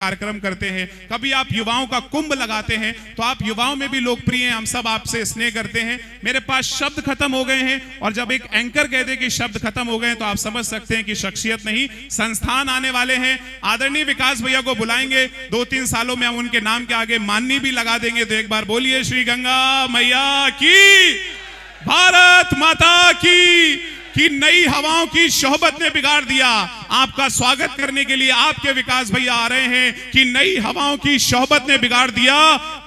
कार्यक्रम करते हैं, कभी आप युवाओं का कुंभ लगाते हैं, तो आप युवाओं में भी लोकप्रिय हैं। हम सब आपसे स्नेह करते हैं। मेरे पास शब्द खत्म हो गए हैं, और जब एक एंकर कह दे कि शब्द खत्म हो गए तो आप समझ सकते हैं कि शख्सियत नहीं संस्थान आने वाले हैं। आदरणीय विकास भैया को बुलाएंगे, 2-3 सालों में हम उनके नाम के आगे माननी भी लगा देंगे। तो एक बार बोलिए श्री गंगा मैया की, भारत माता की। कि नई हवाओं की शोहबत ने बिगाड़ दिया। आपका स्वागत करने के लिए आपके विकास भैया आ रहे हैं कि नई हवाओं की शोहबत ने बिगाड़ दिया,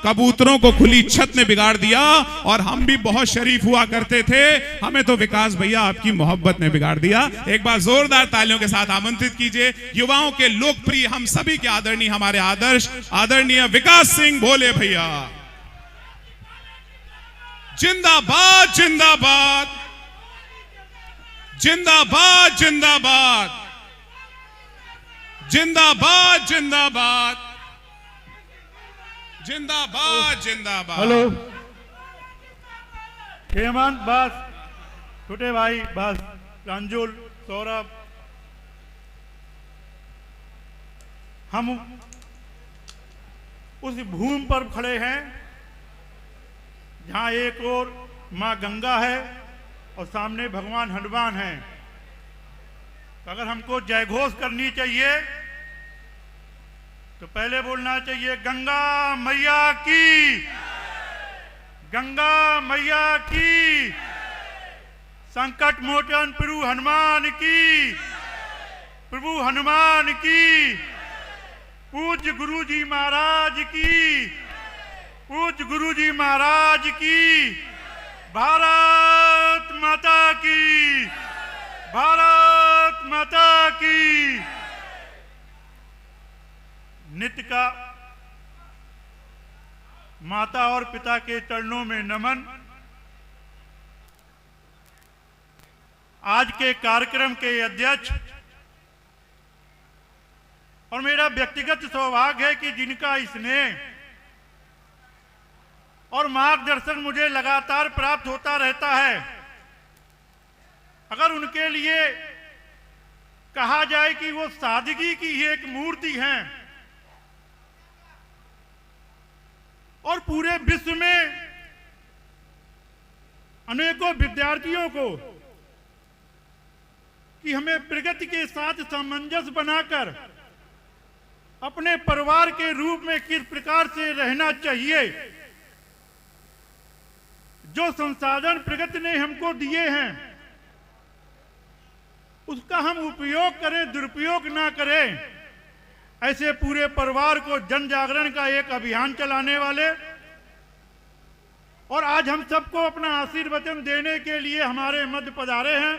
कबूतरों को खुली छत ने बिगाड़ दिया। और हम भी बहुत शरीफ हुआ करते थे, हमें तो विकास भैया आपकी मोहब्बत ने बिगाड़ दिया। एक बार जोरदार तालियों के साथ आमंत्रित कीजिए युवाओं के लोकप्रिय, हम सभी के आदरणीय, हमारे आदर्श आदरणीय विकास सिंह भोले भैया। जिंदाबाद जिंदाबाद जिंदाबाद जिंदाबाद जिंदाबाद जिंदाबाद जिंदाबाद जिंदाबाद। हेलो हेमंत, बस छोटे भाई, बस रंजुल, सौरभ, हम उस भूमि पर खड़े हैं जहां एक और मां गंगा है और सामने भगवान हनुमान हैं। अगर हमको जयघोष करनी चाहिए तो पहले बोलना चाहिए गंगा मैया की, गंगा मैया की, संकट मोचन प्रभु हनुमान की, प्रभु हनुमान की, पूज्य गुरु जी महाराज की, पूज्य गुरु जी महाराज की, भारत माता की, भारत माता की। नित्य का माता और पिता के चरणों में नमन। आज के कार्यक्रम के अध्यक्ष और मेरा व्यक्तिगत सौभाग्य है कि जिनका स्नेह और मार्गदर्शन मुझे लगातार प्राप्त होता रहता है। अगर उनके लिए कहा जाए कि वो सादगी की एक मूर्ति हैं और पूरे विश्व में अनेकों विद्यार्थियों को कि हमें प्रगति के साथ सामंजस्य बनाकर अपने परिवार के रूप में किस प्रकार से रहना चाहिए, जो संसाधन प्रगति ने हमको दिए हैं उसका हम उपयोग करें, दुरुपयोग ना करें, ऐसे पूरे परिवार को जन जागरण का एक अभियान चलाने वाले और आज हम सबको अपना आशीर्वचन देने के लिए हमारे मध्य पधारे हैं।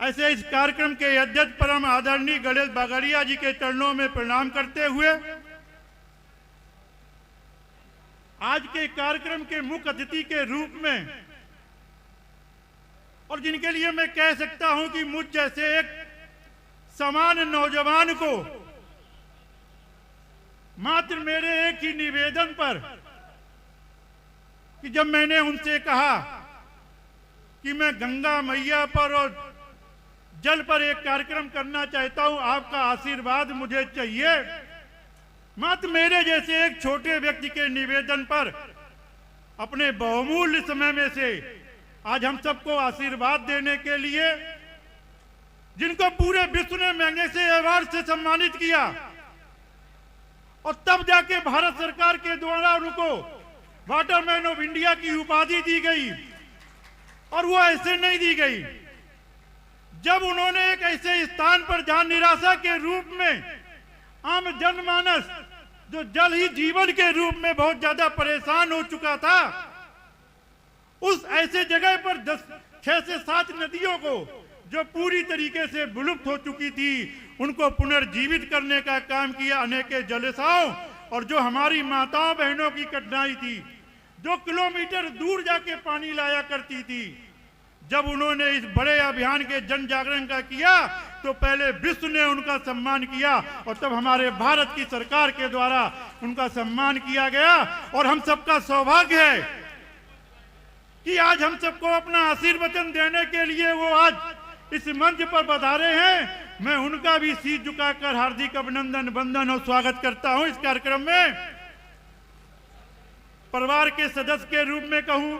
ऐसे इस कार्यक्रम के अध्यक्ष परम आदरणीय गणेश बागड़िया जी के चरणों में प्रणाम करते हुए आज के कार्यक्रम के मुख्य अतिथि के रूप में, और जिनके लिए मैं कह सकता हूं कि मुझ जैसे एक समान नौजवान को मात्र मेरे एक ही निवेदन पर कि जब मैंने उनसे कहा कि मैं गंगा मैया पर और जल पर एक कार्यक्रम करना चाहता हूं, आपका आशीर्वाद मुझे चाहिए, मात्र मेरे जैसे एक छोटे व्यक्ति के निवेदन पर अपने बहुमूल्य समय में से आज हम सबको आशीर्वाद देने के लिए, जिनको पूरे विश्व ने मैग्सेसे अवार्ड से सम्मानित किया और तब जाके भारत सरकार के द्वारा उनको वाटरमैन ऑफ इंडिया की उपाधि दी गई। और वो ऐसे नहीं दी गई, जब उन्होंने एक ऐसे स्थान पर जहां निराशा के रूप में आम जनमानस जो जल ही जीवन के रूप में बहुत ज्यादा परेशान हो चुका था, उस ऐसे जगह पर 6 से 7 नदियों को जो पूरी तरीके से विलुप्त हो चुकी थी उनको पुनर्जीवित करने का काम किया। अनेक जलसाओं और जो हमारी माताओं बहनों की कठिनाई थी, जो किलोमीटर दूर जाके पानी लाया करती थी, जब उन्होंने इस बड़े अभियान के जन जागरण का किया तो पहले विश्व ने उनका सम्मान किया और तब हमारे भारत की सरकार के द्वारा उनका सम्मान किया गया। और हम सबका सौभाग्य है कि आज हम सबको अपना आशीर्वचन देने के लिए वो आज इस मंच पर पधारे हैं। मैं उनका भी शीश झुकाकर हार्दिक अभिनंदन, वंदन और स्वागत करता हूं इस कार्यक्रम में। परिवार के सदस्य के रूप में कहूं,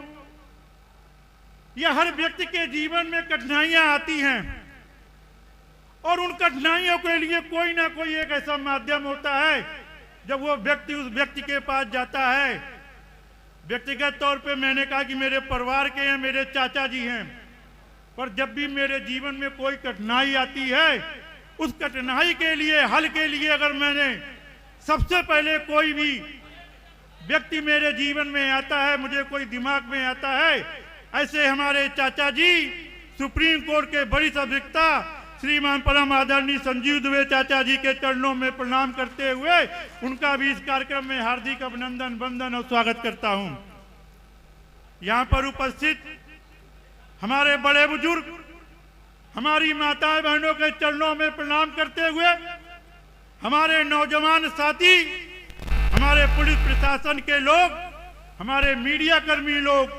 यह हर व्यक्ति के जीवन में कठिनाइयां आती हैं और उन कठिनाइयों के लिए कोई ना कोई एक ऐसा माध्यम होता है जब वो व्यक्ति उस व्यक्ति के पास जाता है। व्यक्तिगत तौर पे मैंने कहा कि मेरे परिवार के हैं, मेरे चाचा जी हैं, पर जब भी मेरे जीवन में कोई कठिनाई आती है, उस कठिनाई के लिए, हल के लिए अगर मैंने सबसे पहले कोई भी व्यक्ति मेरे जीवन में आता है, मुझे कोई दिमाग में आता है, ऐसे हमारे चाचा जी सुप्रीम कोर्ट के बड़ी सदस्यता श्रीमान परम आदरणीय संजीव दुबे चाचा जी के चरणों में प्रणाम करते हुए उनका भी इस कार्यक्रम में हार्दिक अभिनंदन, वंदन और स्वागत करता हूं। यहां पर उपस्थित हमारे बड़े बुजुर्ग, हमारी माताएं बहनों के चरणों में प्रणाम करते हुए हमारे नौजवान साथी, हमारे पुलिस प्रशासन के लोग, हमारे मीडिया कर्मी लोग,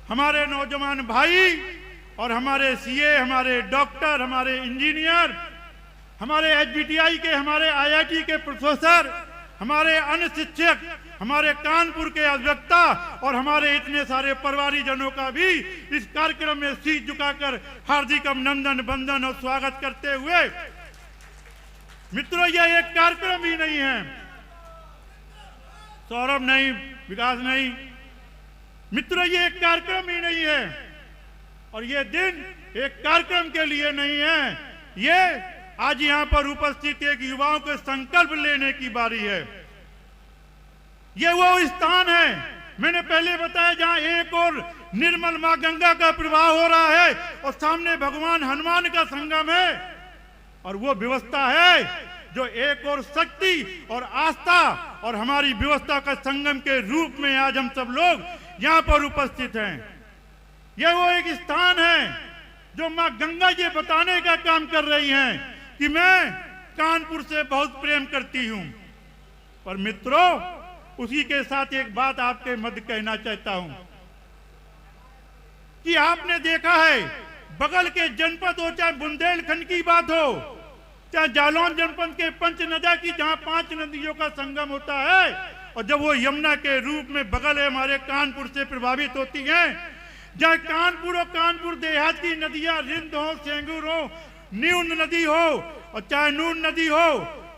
हमारे नौजवान भाई और हमारे सीए, हमारे डॉक्टर, हमारे इंजीनियर, हमारे एचबीटीआई के, हमारे आईआईटी के प्रोफेसर, हमारे अन्य शिक्षक, हमारे कानपुर के अधिवक्ता और हमारे इतने सारे परिवारी जनों का भी इस कार्यक्रम में शीश झुकाकर हार्दिक अभिनंदन, वंदन और स्वागत करते हुए, मित्रों यह एक कार्यक्रम ही नहीं है, सौरभ नहीं, विकास नहीं, मित्रों ये एक कार्यक्रम ही नहीं है और ये दिन एक कार्यक्रम के लिए नहीं है, ये आज यहां पर उपस्थित एक युवाओं के संकल्प लेने की बारी है। ये वो स्थान है, मैंने पहले बताया, जहां एक और निर्मल मां गंगा का प्रवाह हो रहा है और सामने भगवान हनुमान का संगम है और वो व्यवस्था है जो एक और शक्ति और आस्था और हमारी व्यवस्था का संगम के रूप में आज हम सब लोग यहां पर उपस्थित हैं। यह वो एक स्थान है जो मां गंगा जी बताने का काम कर रही हैं कि मैं कानपुर से बहुत प्रेम करती हूं। पर मित्रों, उसी के साथ एक बात आपके मध्य कहना चाहता हूं कि आपने देखा है बगल के जनपद हो, चाहे बुंदेलखंड की बात हो, चाहे जालौन जनपद के पंचनदा की, जहां 5 नदियों का संगम होता है और जब वो यमुना के रूप में बगल है हमारे कानपुर से प्रभावित होती हैं, जहाँ कानपुर और कानपुर देहात की नदियां रिंद हो, सेंगूर हो, न्यून नदी हो और चाहे नून नदी हो,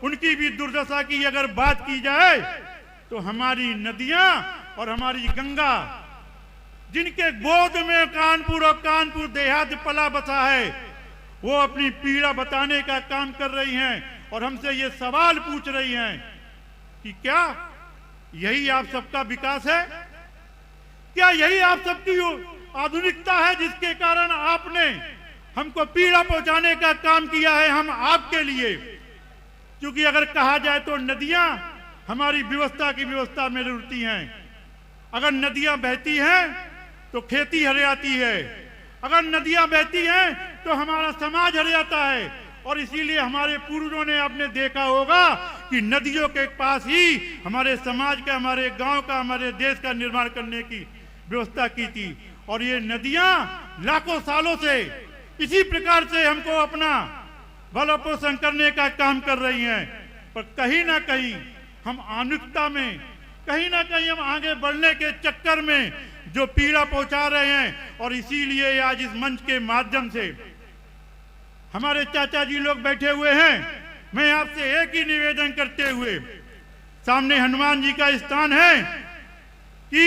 उनकी भी दुर्दशा की अगर बात की जाए तो हमारी नदियां और हमारी गंगा, जिनके गोद में कानपुर और कानपुर देहात पला बसा है, वो अपनी पीड़ा बताने का काम कर रही हैं और हमसे ये सवाल पूछ रही हैं कि क्या यही आप सबका विकास है? क्या यही आप सबकी आधुनिकता है जिसके कारण आपने हमको पीड़ा पहुंचाने का काम किया है हम आपके लिए? क्योंकि अगर कहा जाए तो नदियां हमारी व्यवस्था की व्यवस्था में रुकती हैं। अगर नदियां बहती हैं तो खेती हरियाती है, अगर नदियां बहती हैं तो हमारा समाज हरियाता है और इसीलिए हमारे पूर्वजों ने आपने देखा होगा कि नदियों के पास ही हमारे समाज का, हमारे गांव का, हमारे देश का निर्माण करने की व्यवस्था की थी और ये नदियां लाखों सालों से इसी प्रकार से हमको अपना भला पोषण करने का काम कर रही हैं। पर कहीं ना कहीं हम आधुनिकता में, कहीं ना कहीं हम आगे बढ़ने के चक्कर में जो पीड़ा पहुंचा रहे हैं और इसीलिए आज इस मंच के माध्यम से हमारे चाचा जी लोग बैठे हुए हैं, मैं आपसे एक ही निवेदन करते हुए, सामने हनुमान जी का स्थान है कि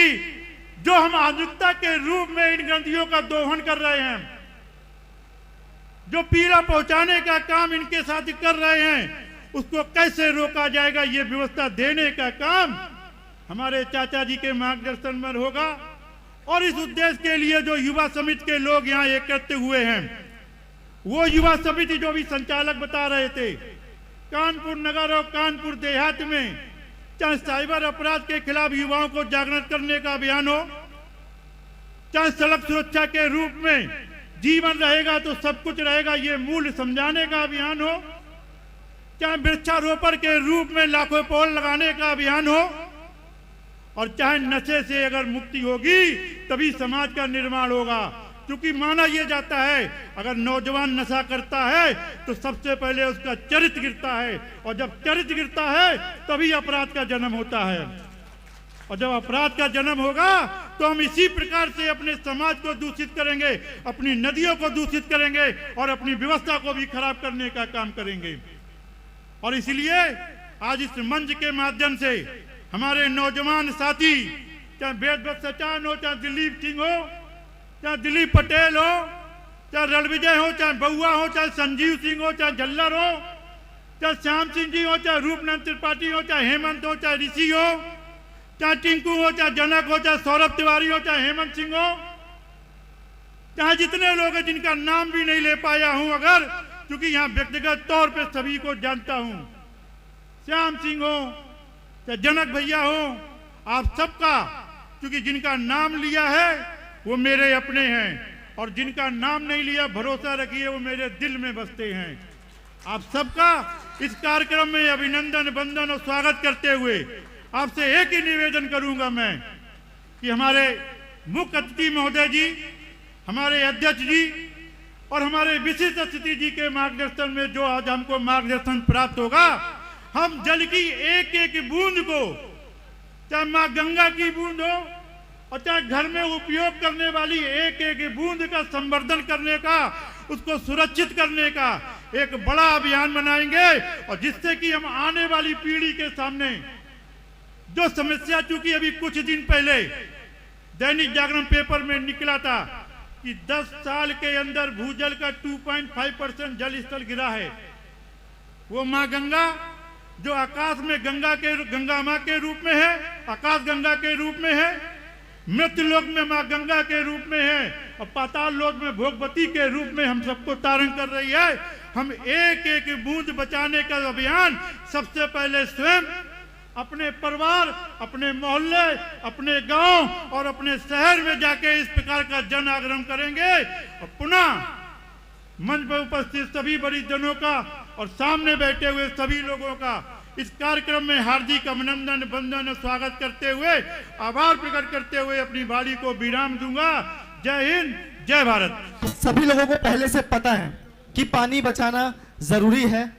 जो हम आधुनिकता के रूप में इन ग्रंथियों का दोहन कर रहे हैं, जो पीड़ा पहुंचाने का काम इनके साथ कर रहे हैं, उसको कैसे रोका जाएगा, ये व्यवस्था देने का काम हमारे चाचा जी के मार्गदर्शन में होगा। और इस उद्देश्य के लिए जो युवा समिति के लोग यहाँ एकत्र हुए हैं, वो युवा समिति जो भी संचालक बता रहे थे, कानपुर नगर और कानपुर देहात में चाहे साइबर अपराध के खिलाफ युवाओं को जागृत करने का अभियान हो, चाहे सड़क सुरक्षा के रूप में जीवन रहेगा तो सब कुछ रहेगा, ये मूल्य समझाने का अभियान हो, चाहे वृक्षारोपण के रूप में लाखों पौध लगाने का अभियान हो, और चाहे नशे से अगर मुक्ति होगी तभी समाज का निर्माण होगा। क्योंकि माना यह जाता है अगर नौजवान नशा करता है तो सबसे पहले उसका चरित्र गिरता है, और जब चरित्र गिरता है तभी अपराध का जन्म होता है। और जब अपराध का जन्म होगा तो हम इसी प्रकार से अपने समाज को दूषित करेंगे, अपनी नदियों को दूषित करेंगे और अपनी व्यवस्था को भी खराब करने का काम करेंगे। और इसलिए आज इस मंच के माध्यम से हमारे नौजवान साथी, चाहे वेदव्रत सचान हो, चाहे दिलीप सिंह हो, चाहे दिलीप पटेल हो, चाहे रणविजय हो, चाहे बउआ हो, चाहे संजीव सिंह हो, चाहे झल्लर हो, चाहे श्याम सिंह जी हो, चाहे रूपनंद त्रिपाठी हो, चाहे हेमंत हो, चाहे ऋषि हो, चाहे टिंकू हो, चाहे जनक हो, चाहे सौरभ तिवारी हो, चाहे हेमंत सिंह हो, चाहे जितने लोग हैं जिनका नाम भी नहीं ले पाया हूं, अगर क्योंकि यहां व्यक्तिगत तौर पे सभी को जानता हूं, श्याम सिंह हो, चाहे जनक भैया हो, आप सबका, क्योंकि जिनका नाम लिया है वो मेरे अपने हैं, और जिनका नाम नहीं लिया भरोसा रखिए वो मेरे दिल में बसते हैं। आप सबका इस कार्यक्रम में अभिनंदन, वंदन और स्वागत करते हुए आपसे एक ही निवेदन करूंगा मैं कि हमारे मुख्य अतिथि महोदय जी, हमारे अध्यक्ष जी और हमारे विशिष्ट अतिथि जी के मार्गदर्शन में जो आज हमको मार्गदर्शन प्राप्त होगा, हम जल की एक एक बूंद को, चाहे माँ गंगा की बूंद हो और चाहे घर में उपयोग करने वाली एक एक बूंद का संवर्धन करने का, उसको सुरक्षित करने का एक बड़ा अभियान बनाएंगे, और जिससे कि हम आने वाली पीढ़ी के सामने जो समस्या, चूंकि अभी कुछ दिन पहले दैनिक जागरण पेपर में निकला था कि 10 साल के अंदर भूजल का 2.5% जल स्तर गिरा है। वो माँ गंगा जो आकाश में गंगा माँ के रूप में है, आकाश गंगा के रूप में है, मृत्यु लोक में माँ गंगा के रूप में है, और पाताल लोक में भोगवती के रूप में हम सबको तारण कर रही है। हम एक एक बूंद बचाने का अभियान सबसे पहले स्वयं अपने परिवार, अपने मोहल्ले, अपने गांव और अपने शहर में जाके इस प्रकार का जन आग्रह करेंगे, और पुनः मंच पर उपस्थित सभी परिजनों का और सामने बैठे हुए सभी लोगों का इस कार्यक्रम में हार्दिक अभिनंदन, वंदन और स्वागत करते हुए, आभार प्रकट करते हुए अपनी वाणी को विराम दूंगा। जय हिंद, जय भारत। सभी लोगों को पहले से पता है कि पानी बचाना जरूरी है,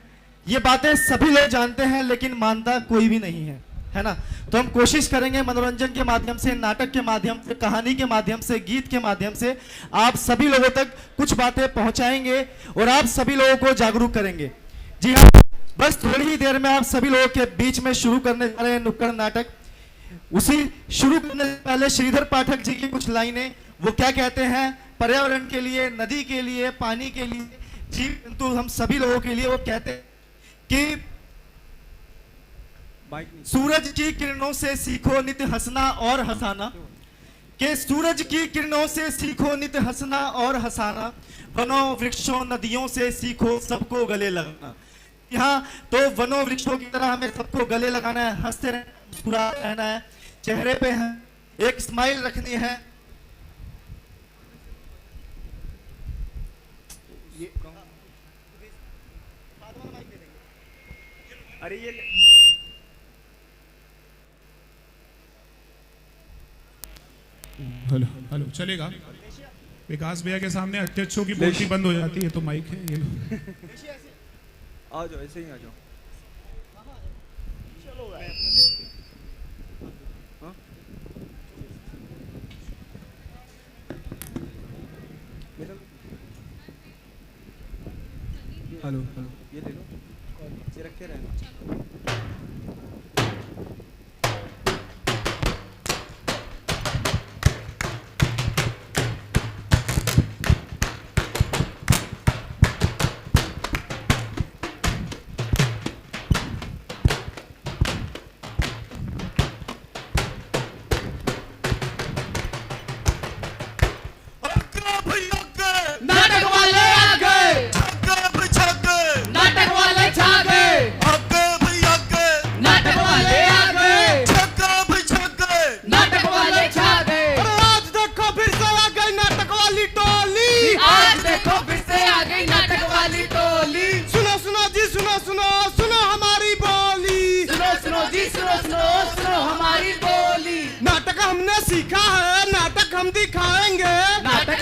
ये बातें सभी लोग जानते हैं, लेकिन मानता कोई भी नहीं है ना। तो हम कोशिश करेंगे मनोरंजन के माध्यम से, नाटक के माध्यम से, कहानी के माध्यम से, गीत के माध्यम से आप सभी लोगों तक कुछ बातें पहुंचाएंगे और आप सभी लोगों को जागरूक करेंगे। जी हाँ, बस थोड़ी ही देर में आप सभी लोगों के बीच में शुरू करने जा रहे हैं नुक्कड़ नाटक। उसी शुरू करने से पहले श्रीधर पाठक जी की कुछ लाइनें, वो क्या कहते हैं पर्यावरण के लिए, नदी के लिए, पानी के लिए, जीव जंतु हम सभी लोगों के लिए। वो कहते हैं कि सूरज की किरणों से सीखो नित्य हंसना और हंसाना, कि सूरज की किरणों से सीखो नित्य हंसना और हंसाना, वनों वृक्षों नदियों से सीखो सबको गले लगाना। यहाँ तो वनों वृक्षों की तरह हमें सबको गले लगाना है, हंसते रहना, मुस्कुराते रहना है, चेहरे पे है एक स्माइल रखनी है। अरे ये हेलो हेलो चलेगा। विकास भैया के सामने अध्यक्षों की बोलती बंद हो जाती है, तो माइक है ये लो। आ जाओ, ऐसे ही आ जाओ। हाँ? हेलो हेलो, ये ले लो, ये रखे रहना। हमने सीखा है, नाटक हम दिखाएंगे, नाटक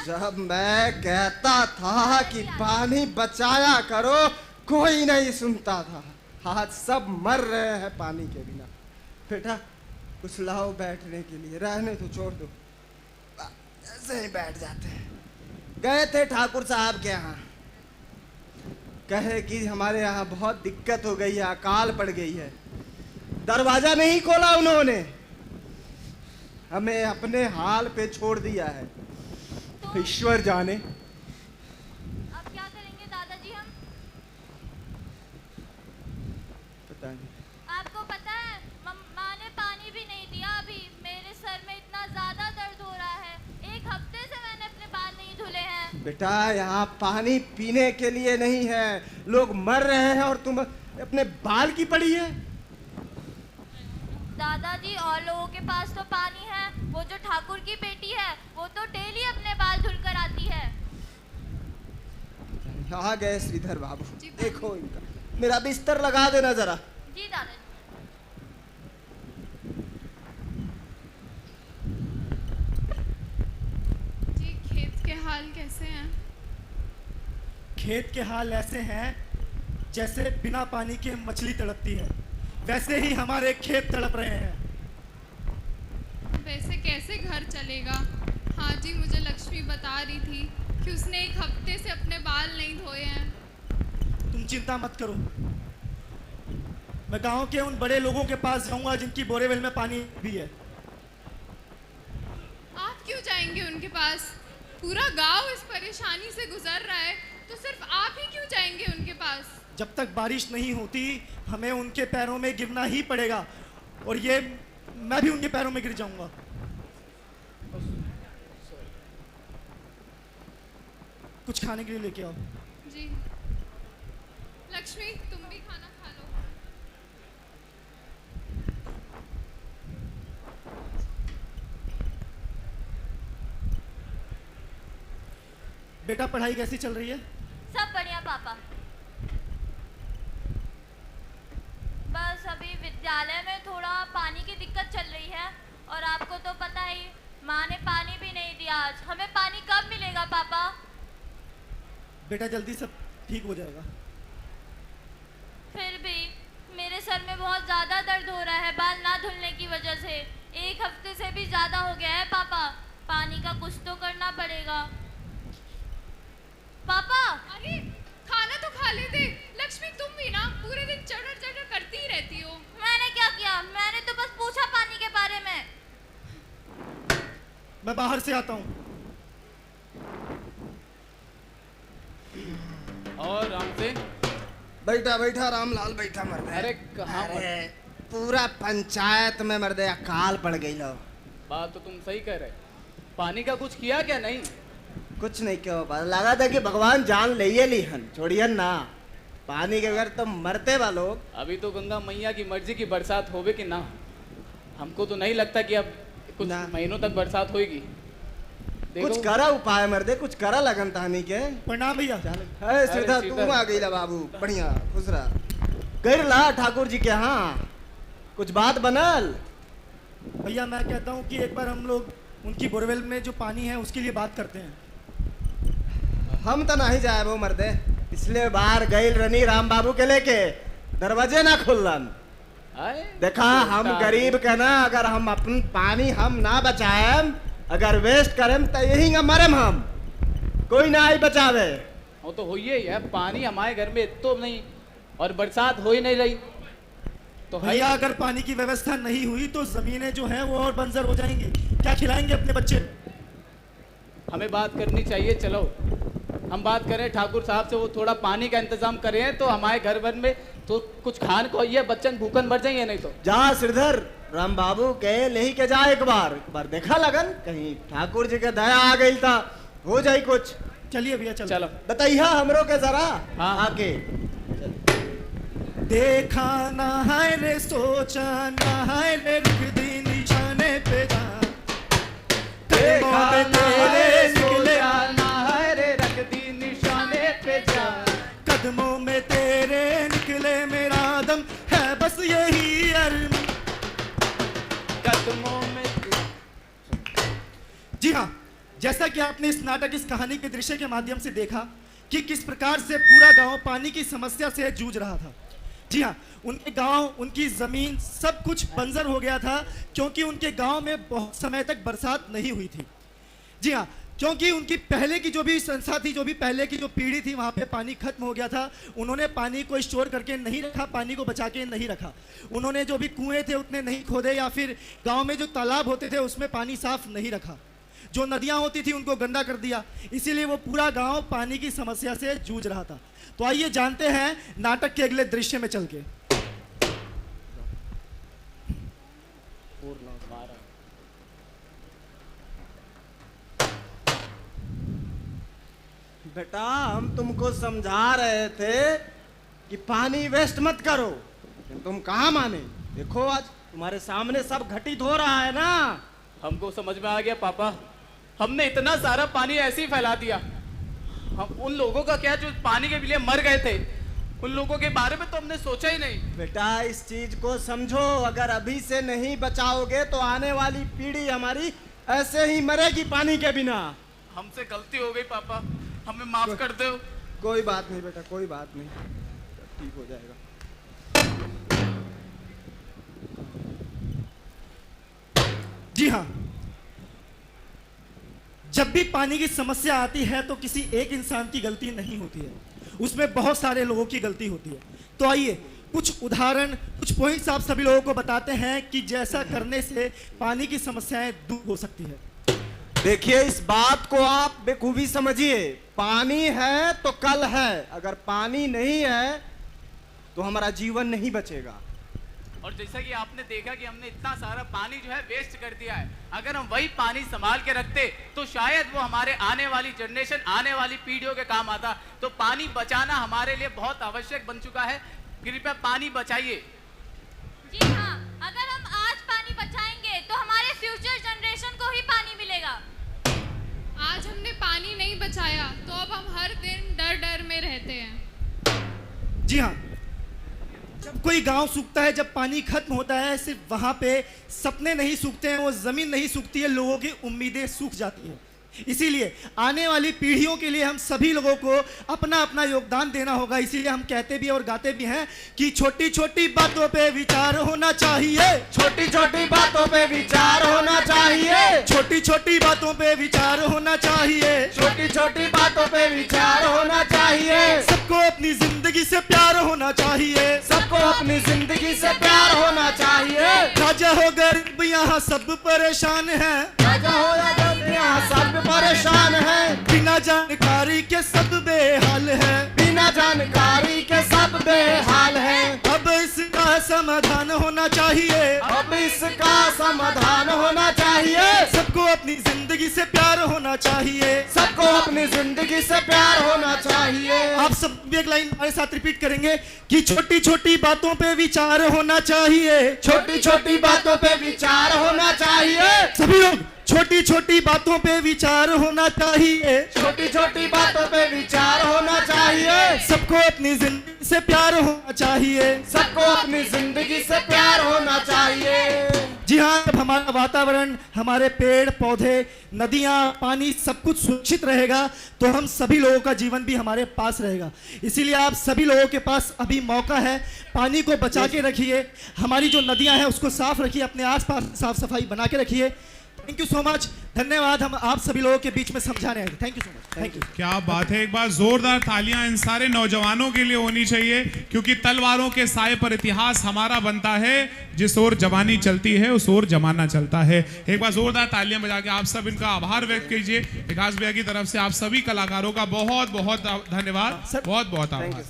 जब मैं कहता था कि पानी बचाया करो कोई नहीं सुनता था। आज सब मर रहे हैं पानी के बिना। बेटा कुछ लाओ बैठने के लिए, रहने तो छोड़ दो, ऐसे ही बैठ जाते हैं। गए थे ठाकुर साहब के यहाँ, कहे कि हमारे यहाँ बहुत दिक्कत हो गई है, अकाल पड़ गई है। दरवाजा नहीं खोला उन्होंने, हमें अपने हाल पे छोड़ दिया है। ईश्वर जाने। अब क्या करेंगे दादाजी हम? पता नहीं। आपको पता है माँ ने पानी भी नहीं दिया अभी। मेरे सर में इतना ज्यादा दर्द हो रहा है, 1 हफ्ते से मैंने अपने बाल नहीं धुले हैं। बेटा यहाँ पानी पीने के लिए नहीं है, लोग मर रहे हैं और तुम अपने बाल की पड़ी है। दादाजी और लोगों के पास तो पानी है, वो जो ठाकुर की बेटी है वो तो डेली अपने बाल धुल कर आती है। आ गए श्रीधर बाबू, देखो इनका। मेरा बिस्तर लगा देना जरा। जी दादाजी। जी खेत के हाल कैसे हैं? खेत के हाल ऐसे हैं जैसे बिना पानी के मछली तड़पती है, वैसे ही हमारे खेत तड़प रहे हैं। वैसे कैसे घर चलेगा? हाँ जी, मुझे लक्ष्मी बता रही थी कि उसने 1 हफ्ते से अपने बाल नहीं धोए हैं। तुम चिंता मत करो, मैं गांव के उन बड़े लोगों के पास जाऊंगा जिनकी बोरेवेल में पानी भी है। आप क्यों जाएंगे उनके पास? पूरा गांव इस परेशानी से गुजर रहा है, तो सिर्फ आप ही क्यों जाएंगे उनके पास? जब तक बारिश नहीं होती हमें उनके पैरों में गिरना ही पड़ेगा, और ये मैं भी उनके पैरों में गिर जाऊंगा। कुछ खाने के लिए लेके आओ। जी लक्ष्मी, तुम भी खाना खा लो। बेटा पढ़ाई कैसी चल रही है? सब बढ़िया पापा। बस अभी विद्यालय में थोड़ा पानी की दिक्कत चल रही है, और आपको तो पता ही माँ ने पानी भी नहीं दिया आज। हमें पानी कब मिलेगा पापा? बेटा जल्दी सब ठीक हो जाएगा। फिर भी मेरे सर में बहुत ज्यादा दर्द हो रहा है बाल ना धुलने की वजह से। 1 हफ्ते से भी ज्यादा हो गया है पापा। पानी का कुछ तो करना पड़ेगा पापा। अरे खाना तो खा लेते। लक्ष्मी तुम भी ना पूरे दिन चढ़ चढ़ करती ही रहती हो। मैंने क्या किया? मैंने तो बस पूछा पानी के बारे में। मैं बाहर से आता हूँ। और राम से बैठा बैठा रामलाल बैठा मर गए। अरे कहाँ अरे पूरा पंचायत में मर दे अकाल पड़ गई लो। बात तो तुम सही कह रहे। पानी का कुछ किया क्या? नहीं कुछ नहीं क्यों, बस लगा था कि भगवान जान ले लीहन, छोड़ियन ना। पानी के अगर तो मरते बा लोग। अभी तो गंगा मैया की मर्जी की बरसात होवे कि ना। हमको तो नहीं लगता कि अब कुछ ना। महीनों तक बरसात होगी। कुछ करा उपाय मर्दे, कुछ करा लगन तानी के। प्रणाम भैया। है सीधा तू आ गई ला बाबू, बढ़िया खुश रहा। गैर ला ठाकुर जी के यहाँ कुछ बात बनल। भैया मैं कहता हूँ कि एक बार हम लोग उनकी बोरवेल में जो पानी है उसके लिए बात करते हैं। हम तो नहीं जाए वो मर्दे, पिछले बार गई रनी राम बाबू के लेके दरवाजे ना खुलन। देखा हम गरीब के ना, अगर हम अपन पानी हम ना बचाएम, अगर वेस्ट करें तो यही मरेम हम, कोई ना आई बचावे। वो तो हो ही है, पानी हमारे घर में तो नहीं और बरसात हो ही नहीं रही तो भैया अगर पानी की व्यवस्था नहीं हुई तो जमीनें जो हैं वो और बंजर हो जाएंगी। क्या खिलाएंगे अपने बच्चे? हमें बात करनी चाहिए। चलो हम बात करें ठाकुर साहब से, वो थोड़ा पानी का इंतजाम करें तो हमारे घर भर में तो कुछ खान को ये बच्चन भूखन मर जाएंगे। नहीं तो जा श्रीधर राम बाबू के ले के जा, एक बार देखा लगन कहीं ठाकुर जी के दया आ गई था हो जाए कुछ। चलिए भैया चलो बताइए हमरो के जरा। हाँ। आके देखा ना है रे, सोचा ना है रे, रुक दी निशाने पे जा। देखा ना है, निकले सोचा ना है रे, रख दी निशाने पे जा। कदमों में तेरे निकले मेरा दम है, बस यही अर्म। कदमों में जी हाँ, जैसा कि आपने इस नाटक, इस कहानी के दृश्य के माध्यम से देखा कि किस प्रकार से पूरा गांव पानी की समस्या से जूझ रहा था। जी हाँ, उनके गांव, उनकी जमीन सब कुछ बंजर हो गया था, क्योंकि उनके गांव में बहुत समय तक बरसात नहीं हुई थी। जी हाँ, क्योंकि उनकी पहले की जो भी संस्था थी, जो भी पहले की जो पीढ़ी थी, वहाँ पे पानी खत्म हो गया था। उन्होंने पानी को स्टोर करके नहीं रखा, पानी को बचा के नहीं रखा। उन्होंने जो भी कुएं थे उतने नहीं खोदे, या फिर गांव में जो तालाब होते थे उसमें पानी साफ नहीं रखा। जो नदियां होती थी उनको गंदा कर दिया, इसीलिए वो पूरा गांव पानी की समस्या से जूझ रहा था। तो आइए जानते हैं नाटक के अगले दृश्य में चल के। बेटा, हम तुमको समझा रहे थे कि पानी वेस्ट मत करो, लेकिन तुम कहाँ माने। देखो आज तुम्हारे सामने सब घटित हो रहा है ना। हमको समझ में आ गया पापा, हमने इतना सारा पानी ऐसे ही फैला दिया। हम उन लोगों का क्या जो पानी के लिए मर गए थे, उन लोगों के बारे में तो हमने सोचा ही नहीं। बेटा, इस चीज को समझो, अगर अभी से नहीं बचाओगे तो आने वाली पीढ़ी हमारी ऐसे ही मरेगी पानी के बिना। हमसे गलती हो गई पापा, हमें माफ कर दो। कोई बात नहीं बेटा, कोई बात नहीं, ठीक हो जाएगा। जी हाँ, जब भी पानी की समस्या आती है तो किसी एक इंसान की गलती नहीं होती है, उसमें बहुत सारे लोगों की गलती होती है। तो आइए कुछ उदाहरण, कुछ पॉइंट्स आप सभी लोगों को बताते हैं कि जैसा करने से पानी की समस्याएं दूर हो सकती है। देखिए, इस बात को आप बेखूबी समझिए। पानी है तो कल है, अगर पानी नहीं है तो हमारा जीवन नहीं बचेगा। और जैसा कि आपने देखा कि हमने इतना सारा पानी जो है वेस्ट कर दिया है, अगर हम वही पानी संभाल के रखते तो शायद वो हमारे आने वाली जनरेशन, आने वाली पीढ़ियों के काम आता। तो पानी बचाना हमारे लिए बहुत आवश्यक बन चुका है। कृपया पानी बचाइए। जी हाँ, अगर हम आज पानी बचाएंगे तो हमारे फ्यूचर जनरेशन को ही पानी मिलेगा। आज हमने पानी नहीं बचाया तो अब हम हर दिन डर डर में रहते हैं। जी हाँ, जब कोई गांव सूखता है, जब पानी खत्म होता है, सिर्फ वहां पे सपने नहीं सूखते हैं, वो जमीन नहीं सूखती है, लोगों की उम्मीदें सूख जाती हैं। इसीलिए आने वाली पीढ़ियों के लिए हम सभी लोगों को अपना अपना योगदान देना होगा। इसीलिए हम कहते भी और गाते भी हैं कि छोटी छोटी बातों पे विचार होना चाहिए, छोटी छोटी बातों पे विचार होना चाहिए, छोटी छोटी बातों पे विचार होना चाहिए, छोटी छोटी बातों पे विचार होना चाहिए। सबको अपनी जिंदगी से प्यार होना चाहिए, सबको अपनी जिंदगी से प्यार होना चाहिए। राजा हो गरीब यहाँ सब परेशान है, राजा हो या गरीब यहाँ सब परेशान है। बिना जानकारी के सब बेहाल है, बिना जानकारी के सब बेहाल है। अब इसका समाधान होना चाहिए, अब इसका समाधान होना चाहिए। सबको अपनी जिंदगी से प्यार होना चाहिए, सबको अपनी जिंदगी से प्यार होना चाहिए। आप सब भी एक लाइन हमारे साथ रिपीट करेंगे कि छोटी छोटी बातों पे विचार होना चाहिए, छोटी छोटी बातों पे विचार होना चाहिए। सभी लोग छोटी छोटी बातों पे विचार होना चाहिए, छोटी छोटी बातों पे विचार होना चाहिए। सबको अपनी जिंदगी से प्यार होना चाहिए, सबको अपनी जिंदगी से प्यार होना चाहिए। जी हाँ, जब हमारा वातावरण, हमारे पेड़ पौधे, नदियाँ, पानी सब कुछ सुरक्षित रहेगा तो हम सभी लोगों का जीवन भी हमारे पास रहेगा। इसीलिए आप सभी लोगों के पास अभी मौका है, पानी को बचा के रखिए, हमारी जो नदियाँ हैं उसको साफ रखिए, अपने आसपास साफ सफाई बना के रखिए। थैंक यू सो मच, धन्यवाद। हम आप सभी लोगों के बीच में समझाने आए। Thank you so much, thank you. क्या बात है, एक बार जोरदार तालियां इन सारे नौजवानों के लिए होनी चाहिए, क्योंकि तलवारों के साए पर इतिहास हमारा बनता है। जिस ओर जवानी चलती है उस ओर जमाना चलता है। एक बार जोरदार तालियां बजा के आप सब इनका आभार व्यक्त कीजिए। विकास भैया की तरफ से आप सभी कलाकारों का बहुत बहुत धन्यवाद, बहुत बहुत आभार।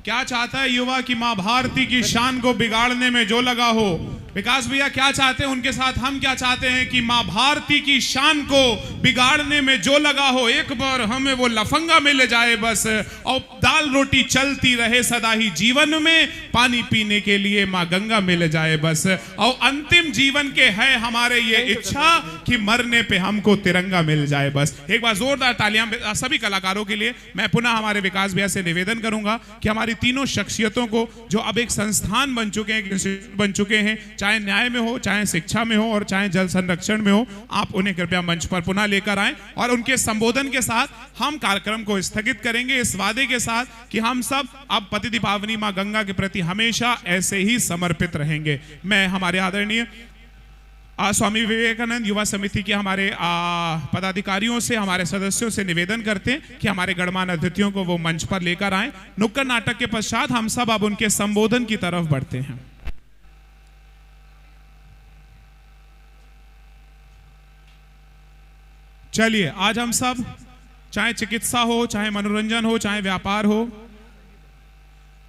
क्या चाहता है युवा कि माँ भारती की शान को बिगाड़ने में जो लगा हो, विकास भैया क्या चाहते हैं, उनके साथ हम क्या चाहते हैं कि माँ भारती की शान को बिगाड़ने में जो लगा हो, एक बार हमें वो लफंगा मिल जाए बस, और दाल रोटी चलती रहे सदा ही जीवन में, पानी पीने के लिए माँ गंगा मिल जाए बस, और अंतिम जीवन के है हमारे ये इच्छा कि मरने पे हमको तिरंगा मिल जाए बस। एक बार जोरदार तालियां सभी कलाकारों के लिए। मैं पुनः हमारे विकास भैया से निवेदन करूंगा कि हमारी तीनों शख्सियतों को, जो अब एक संस्थान बन चुके हैं, बन चुके हैं, चाहे न्याय में हो, चाहे शिक्षा में हो और चाहे जल संरक्षण में हो, आप उन्हें कृपया मंच पर पुनः लेकर आएं और उनके संबोधन के साथ हम कार्यक्रम को स्थगित करेंगे, इस वादे के साथ कि हम सब अब पति दीपावली मां गंगा के प्रति हमेशा ऐसे ही समर्पित रहेंगे। मैं हमारे आदरणीय स्वामी विवेकानंद युवा समिति के हमारे पदाधिकारियों से, हमारे सदस्यों से निवेदन करते हैं कि हमारे गणमान्य अतिथियों को वो मंच पर लेकर आएं। नुक्कड़ नाटक के पश्चात हम सब अब उनके संबोधन की तरफ बढ़ते हैं। चलिए, आज हम सब, चाहे चिकित्सा हो, चाहे मनोरंजन हो, चाहे व्यापार हो,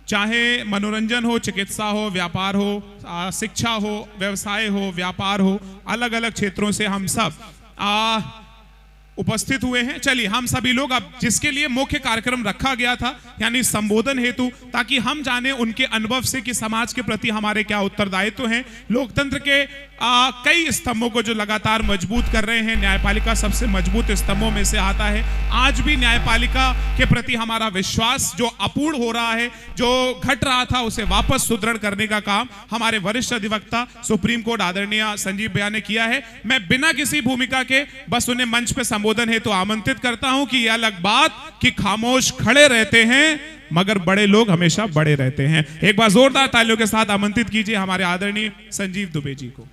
चाहे मनोरंजन हो, चिकित्सा हो, व्यापार हो, शिक्षा हो, व्यवसाय हो, व्यापार हो, अलग अलग क्षेत्रों से हम सब उपस्थित हुए हैं। चलिए, हम सभी लोग अब जिसके लिए मुख्य कार्यक्रम रखा गया था, यानी संबोधन हेतु, ताकि हम जाने उनके अनुभव से कि समाज के प्रति हमारे क्या उत्तरदायित्व हैं, लोकतंत्र के कई स्तंभों को जो लगातार मजबूत कर रहे हैं। न्यायपालिका सबसे मजबूत स्तंभों में से आता है। आज भी न्यायपालिका के प्रति हमारा विश्वास जो अपूर्ण हो रहा है, जो घट रहा था, उसे वापस सुदृढ़ करने का काम हमारे वरिष्ठ अधिवक्ता सुप्रीम कोर्ट आदरणीय संजीव भैया ने किया है। मैं बिना किसी भूमिका के बस उन्हें मंच पे संबोधन हेतु तो आमंत्रित करता हूं कि यह अलग बात कि खामोश खड़े रहते हैं मगर बड़े लोग हमेशा बड़े रहते हैं। एक बार जोरदार तालियों के साथ आमंत्रित कीजिए हमारे आदरणीय संजीव दुबे जी को।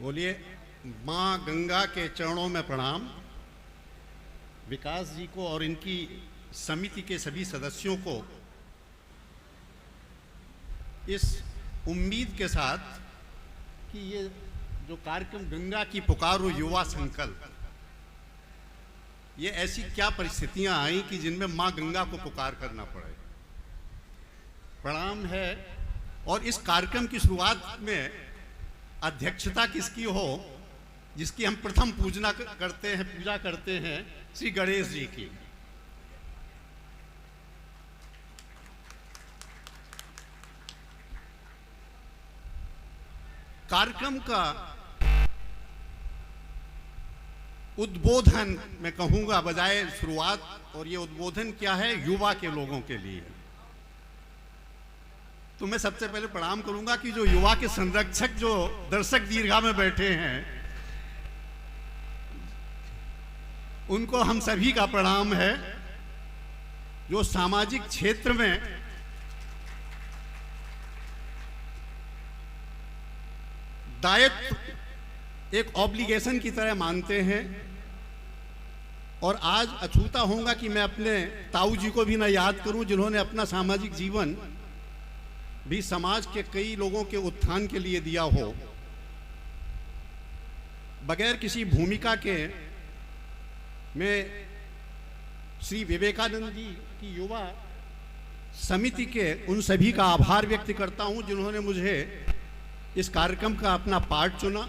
बोलिए, मां गंगा के चरणों में प्रणाम। विकास जी को और इनकी समिति के सभी सदस्यों को इस उम्मीद के साथ कि ये जो कार्यक्रम गंगा की पुकार और युवा संकल्प, ये ऐसी क्या परिस्थितियां आई कि जिनमें मां गंगा को पुकार करना पड़े, प्रणाम है। और इस कार्यक्रम की शुरुआत में अध्यक्षता किसकी हो, जिसकी हम प्रथम पूजा करते हैं श्री गणेश जी की। कार्यक्रम का उद्बोधन मैं कहूंगा बजाय शुरुआत, और ये उद्बोधन क्या है, युवा के लोगों के लिए। तो मैं सबसे पहले प्रणाम करूंगा कि जो युवा के संरक्षक, जो दर्शक दीर्घा में बैठे हैं, उनको हम सभी का प्रणाम है। जो सामाजिक क्षेत्र में दायित्व एक ऑब्लिगेशन की तरह मानते हैं, और आज अछूता होगा कि मैं अपने ताऊ जी को भी ना याद करूं, जिन्होंने अपना सामाजिक जीवन भी समाज के कई लोगों के उत्थान के लिए दिया हो। बगैर किसी भूमिका के मैं श्री विवेकानंद जी की युवा समिति के उन सभी का आभार व्यक्त करता हूं जिन्होंने मुझे इस कार्यक्रम का अपना पार्ट चुना।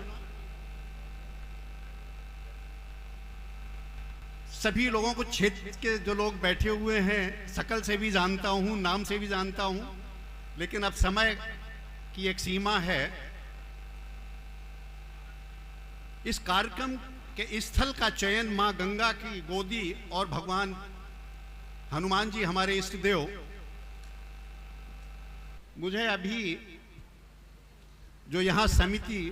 सभी लोगों को, क्षेत्र के जो लोग बैठे हुए हैं, शकल से भी जानता हूं, नाम से भी जानता हूं, लेकिन अब समय की एक सीमा है। इस कार्यक्रम के स्थल का चयन मां गंगा की गोदी और भगवान हनुमान जी हमारे इष्ट देव। मुझे अभी जो यहाँ समिति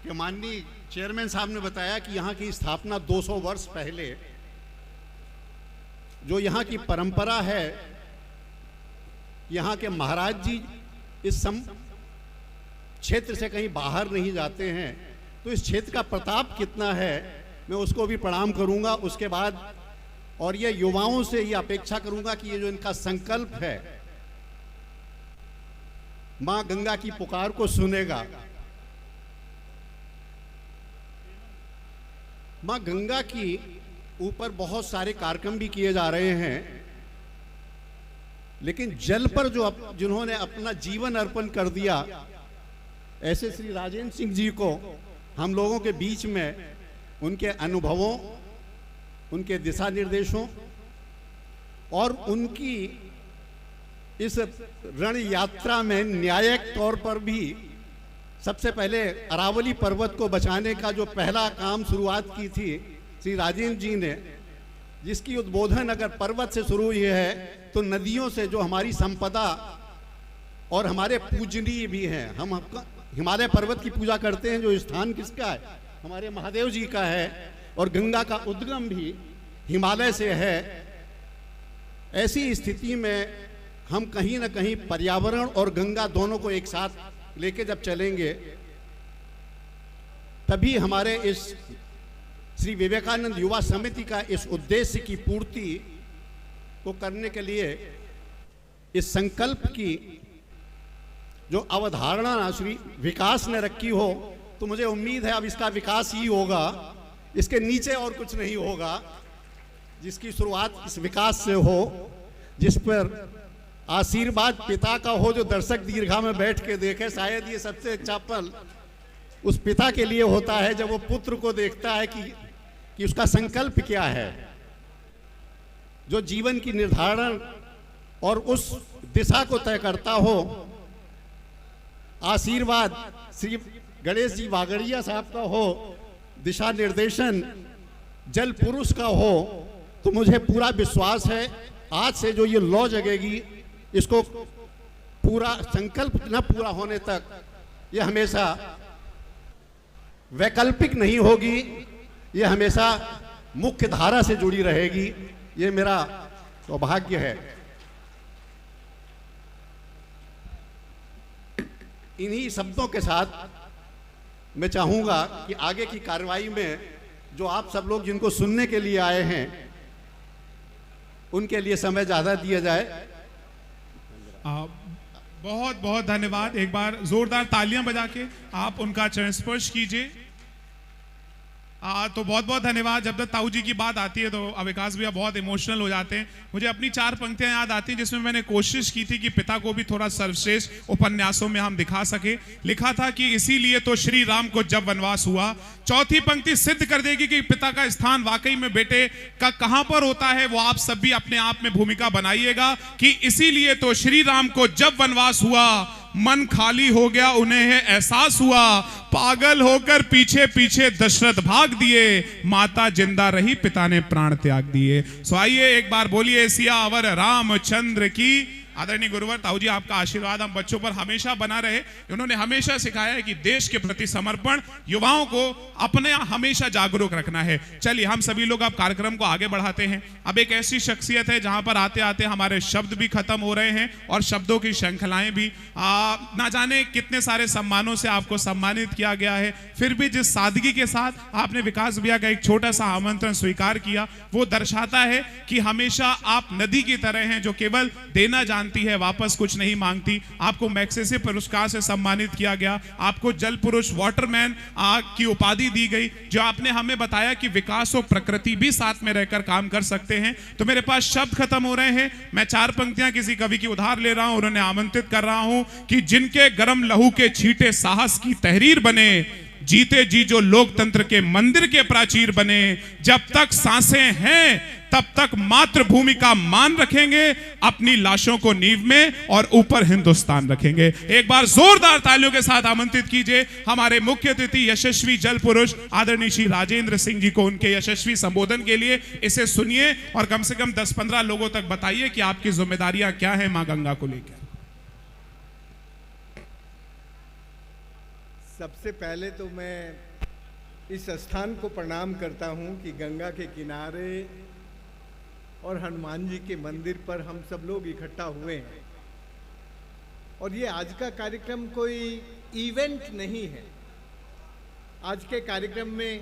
के माननीय चेयरमैन साहब ने बताया कि यहाँ की स्थापना 200 वर्ष पहले, जो यहाँ की परंपरा है, यहाँ के महाराज जी इस क्षेत्र से कहीं बाहर नहीं जाते हैं, तो इस क्षेत्र का प्रताप कितना है मैं उसको भी प्रणाम करूंगा। उसके बाद और ये युवाओं से ये अपेक्षा करूंगा कि ये जो इनका संकल्प है मां गंगा की पुकार को सुनेगा। मां गंगा की ऊपर बहुत सारे कार्यक्रम भी किए जा रहे हैं, लेकिन जल पर जो जिन्होंने अपना जीवन अर्पण कर दिया, ऐसे श्री राजेंद्र सिंह जी को हम लोगों के बीच में उनके अनुभवों, उनके दिशा निर्देशों और उनकी इस रण यात्रा में न्यायिक तौर पर भी सबसे पहले अरावली पर्वत को बचाने का जो पहला काम शुरुआत की थी श्री राजेंद्र जी ने, जिसकी उद्बोधन अगर पर्वत से शुरू हुई है तो नदियों से जो हमारी संपदा और हमारे पूजनीय भी हैं, हम हिमालय पर्वत की पूजा करते हैं, जो स्थान किसका है? हमारे महादेव जी का है, और गंगा का उद्गम भी हिमालय से है। ऐसी स्थिति में हम कहीं ना कहीं पर्यावरण और गंगा दोनों को एक साथ लेके जब चलेंगे, तभी हमारे इस श्री विवेकानंद युवा समिति का इस उद्देश्य की पूर्ति को करने के लिए इस संकल्प की जो अवधारणा श्री विकास ने रखी हो, तो मुझे उम्मीद है अब इसका विकास ही होगा, इसके नीचे और कुछ नहीं होगा, जिसकी शुरुआत इस विकास से हो, जिस पर आशीर्वाद पिता का हो, जो दर्शक दीर्घा में बैठ के देखे। शायद ये सबसे अच्छा पल उस पिता के लिए होता है जब वो पुत्र को देखता है कि उसका संकल्प क्या है, जो जीवन की निर्धारण और उस दिशा को तय करता हो। आशीर्वाद श्री गणेश जी वागड़िया साहब का हो, दिशा निर्देशन जल पुरुष का हो, तो मुझे पूरा विश्वास है आज से जो ये लॉ जगेगी, इसको पूरा संकल्प न पूरा होने तक ये हमेशा वैकल्पिक नहीं होगी, ये हमेशा मुख्य धारा से जुड़ी रहेगी। ये मेरा सौभाग्य है। इन्हीं शब्दों के साथ मैं चाहूंगा कि आगे की कार्रवाई में जो आप सब लोग जिनको सुनने के लिए आए हैं, उनके लिए समय ज्यादा दिया जाए। बहुत बहुत धन्यवाद। एक बार जोरदार तालियां बजा के आप उनका चरण स्पर्श कीजिए। तो बहुत बहुत धन्यवाद। जब तक ताऊ जी की बात आती है तो विकास भैया बहुत इमोशनल हो जाते हैं। मुझे अपनी 4 पंक्तियां याद आती हैं जिसमें मैंने कोशिश की थी कि पिता को भी थोड़ा सर्वश्रेष्ठ उपन्यासों में हम दिखा सके। लिखा था कि इसीलिए तो श्री राम को जब वनवास हुआ। चौथी पंक्ति सिद्ध कर देगी कि पिता का स्थान वाकई में बेटे का कहां पर होता है, वो आप सब भी अपने आप में भूमिका बनाइएगा कि इसीलिए तो श्री राम को जब वनवास हुआ, मन खाली हो गया, उन्हें एहसास हुआ, पागल होकर पीछे पीछे दशरथ भाग दिए, माता जिंदा रही, पिता ने प्राण त्याग दिए। सो आइए एक बार बोलिए सियावर रामचंद्र की। आदरणीय गुरुवर ताऊ जी, आपका आशीर्वाद हम बच्चों पर हमेशा बना रहे। उन्होंने हमेशा सिखाया है कि देश के प्रति समर्पण, युवाओं को अपने हमेशा जागरूक रखना है। चलिए हम सभी लोग अब कार्यक्रम को आगे बढ़ाते हैं। अब एक ऐसी शख्सियत है जहां पर आते आते हमारे शब्द भी खत्म हो रहे हैं और शब्दों की श्रृंखलाएं भी। ना जाने कितने सारे सम्मानों से आपको सम्मानित किया गया है, फिर भी जिस सादगी के साथ आपने विकास भैया का एक छोटा सा आमंत्रण स्वीकार किया, वो दर्शाता है कि हमेशा आप नदी की तरह हैं जो केवल देना जानती है, वापस कुछ नहीं मांगती। आपको मैग्सेसे पुरस्कार से सम्मानित किया गया, आपको जल पुरुष वाटरमैन की उपाधि दी गई, जो आपने हमें बताया कि विकास और प्रकृति भी साथ में रहकर काम कर सकते हैं। तो मेरे पास शब्द खत्म हो रहे हैं। मैं 4 पंक्तियां किसी कवि की उधार ले रहा हूं, उन्होंने आमंत्रित कर रहा हूं कि जिनके गर्म लहू के छींटे साहस की तहरीर बने, जीते जी जो लोकतंत्र के मंदिर के प्राचीर बने, जब तक सांसें हैं तब तक मातृभूमि का मान रखेंगे, अपनी लाशों को नींव में और ऊपर हिंदुस्तान रखेंगे। एक बार जोरदार तालियों के साथ आमंत्रित कीजिए हमारे मुख्य अतिथि यशस्वी जल पुरुष आदरणीय श्री राजेंद्र सिंह जी को उनके यशस्वी संबोधन के लिए। इसे सुनिए और कम से कम 10-15 लोगों तक बताइए कि आपकी जिम्मेदारियां क्या है मां गंगा को लेकर। सबसे पहले तो मैं इस स्थान को प्रणाम करता हूं कि गंगा के किनारे और हनुमान जी के मंदिर पर हम सब लोग इकट्ठा हुए हैं। और ये आज का कार्यक्रम कोई इवेंट नहीं है। आज के कार्यक्रम में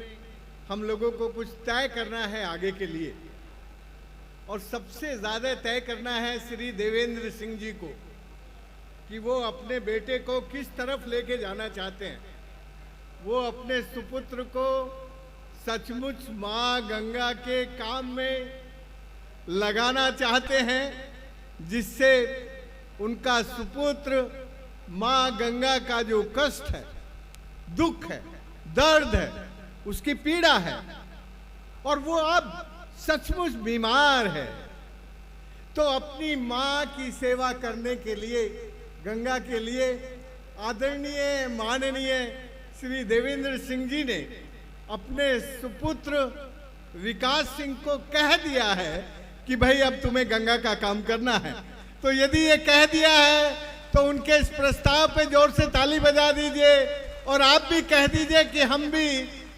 हम लोगों को कुछ तय करना है आगे के लिए, और सबसे ज़्यादा तय करना है श्री देवेंद्र सिंह जी को कि वो अपने बेटे को किस तरफ लेके जाना चाहते हैं। वो अपने सुपुत्र को सचमुच माँ गंगा के काम में लगाना चाहते हैं, जिससे उनका सुपुत्र माँ गंगा का जो कष्ट है, दुख है, दर्द है, उसकी पीड़ा है, और वो अब सचमुच बीमार है। तो अपनी माँ की सेवा करने के लिए, गंगा के लिए आदरणीय माननीय श्री देवेंद्र सिंह जी ने अपने सुपुत्र विकास सिंह को कह दिया है कि भाई अब तुम्हें गंगा का काम करना है। तो यदि ये कह दिया है तो उनके इस प्रस्ताव पे जोर से ताली बजा दीजिए और आप भी कह दीजिए कि हम भी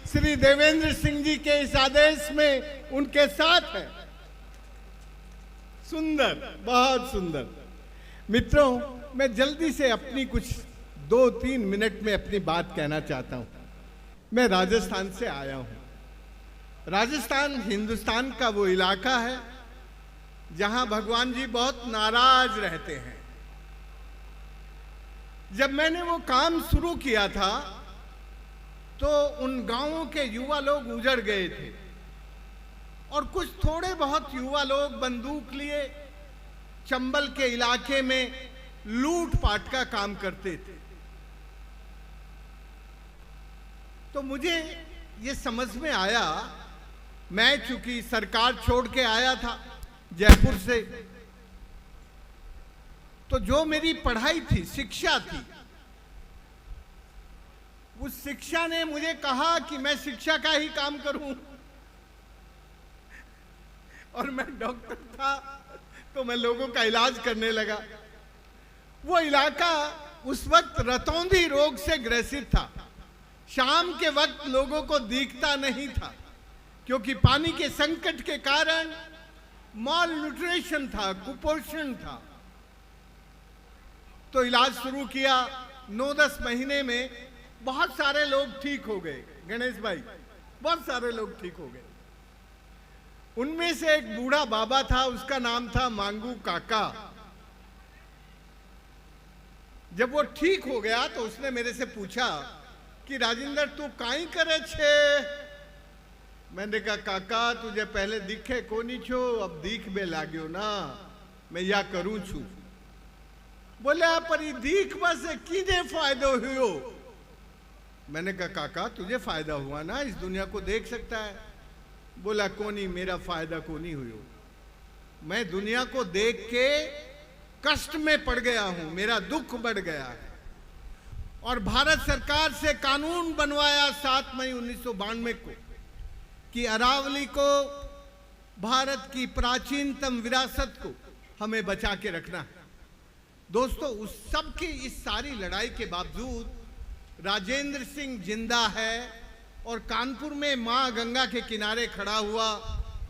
श्री देवेंद्र सिंह जी के इस आदेश में उनके साथ हैं। सुंदर, बहुत सुंदर। मित्रों, मैं जल्दी से अपनी कुछ 2-3 मिनट में अपनी बात कहना चाहता हूं। मैं राजस्थान से आया हूं। राजस्थान हिंदुस्तान का वो इलाका है जहां भगवान जी बहुत नाराज रहते हैं। जब मैंने वो काम शुरू किया था तो उन गांवों के युवा लोग उजड़ गए थे और कुछ थोड़े बहुत युवा लोग बंदूक लिए चंबल के इलाके में लूटपाट का काम करते थे। तो मुझे ये समझ में आया, मैं चूंकि सरकार छोड़ के आया था जयपुर से, तो जो मेरी पढ़ाई थी, शिक्षा थी, उस शिक्षा ने मुझे कहा कि मैं शिक्षा का ही काम करूं। और मैं डॉक्टर था तो मैं लोगों का इलाज करने लगा। वो इलाका उस वक्त रतौंधी रोग से ग्रसित था। शाम के वक्त लोगों को दिखता नहीं था क्योंकि पानी के संकट के कारण माल न्यूट्रिशन था, कुपोषण था। तो इलाज शुरू किया। 9-10 महीने में बहुत सारे लोग ठीक हो गए। गणेश भाई, बहुत सारे लोग ठीक हो गए। उनमें से एक बूढ़ा बाबा था, उसका नाम था मांगू काका। जब वो ठीक हो गया तो उसने मेरे से पूछा कि राजेंद्र तू काई करे छे? मैंने कहा काका तुझे पहले दिखे कोनी छो, अब दीख बे लाग्यो ना, मैं या करूं छू। बोले पर दीख बस कीजे फायदो हुयो? मैंने कहा काका तुझे फायदा हुआ ना, इस दुनिया को देख सकता है। बोला कोनी, मेरा फायदा कोनी हुयो, मैं दुनिया को देख के कष्ट में पड़ गया हूं, मेरा दुख बढ़ गया है। और भारत सरकार से कानून बनवाया 7 मई 1992 को कि अरावली को, भारत की प्राचीनतम विरासत को हमें बचा के रखना है। दोस्तों, उस सब की इस सारी लड़ाई के बावजूद राजेंद्र सिंह जिंदा है और कानपुर में मां गंगा के किनारे खड़ा हुआ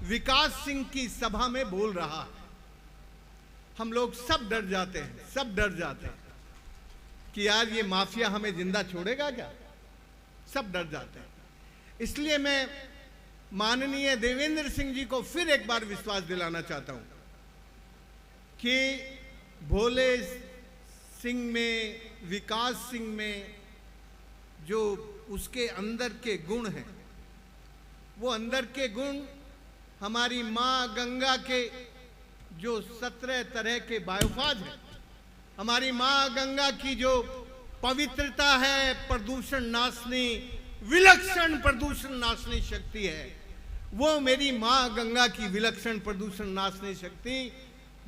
विकास सिंह की सभा में बोल रहा है। हम लोग सब डर जाते हैं, सब डर जाते हैं कि यार ये माफिया हमें जिंदा छोड़ेगा क्या? सब डर जाते हैं। इसलिए मैं माननीय देवेंद्र सिंह जी को फिर एक बार विश्वास दिलाना चाहता हूं कि भोले सिंह में, विकास सिंह में जो उसके अंदर के गुण हैं, वो अंदर के गुण हमारी मां गंगा के जो 17 तरह के बायोफाज हैं, हमारी मां गंगा की जो पवित्रता है, प्रदूषण नाशनी, विलक्षण प्रदूषण नाशनी शक्ति है, वो मेरी मां गंगा की विलक्षण प्रदूषण नाशनी शक्ति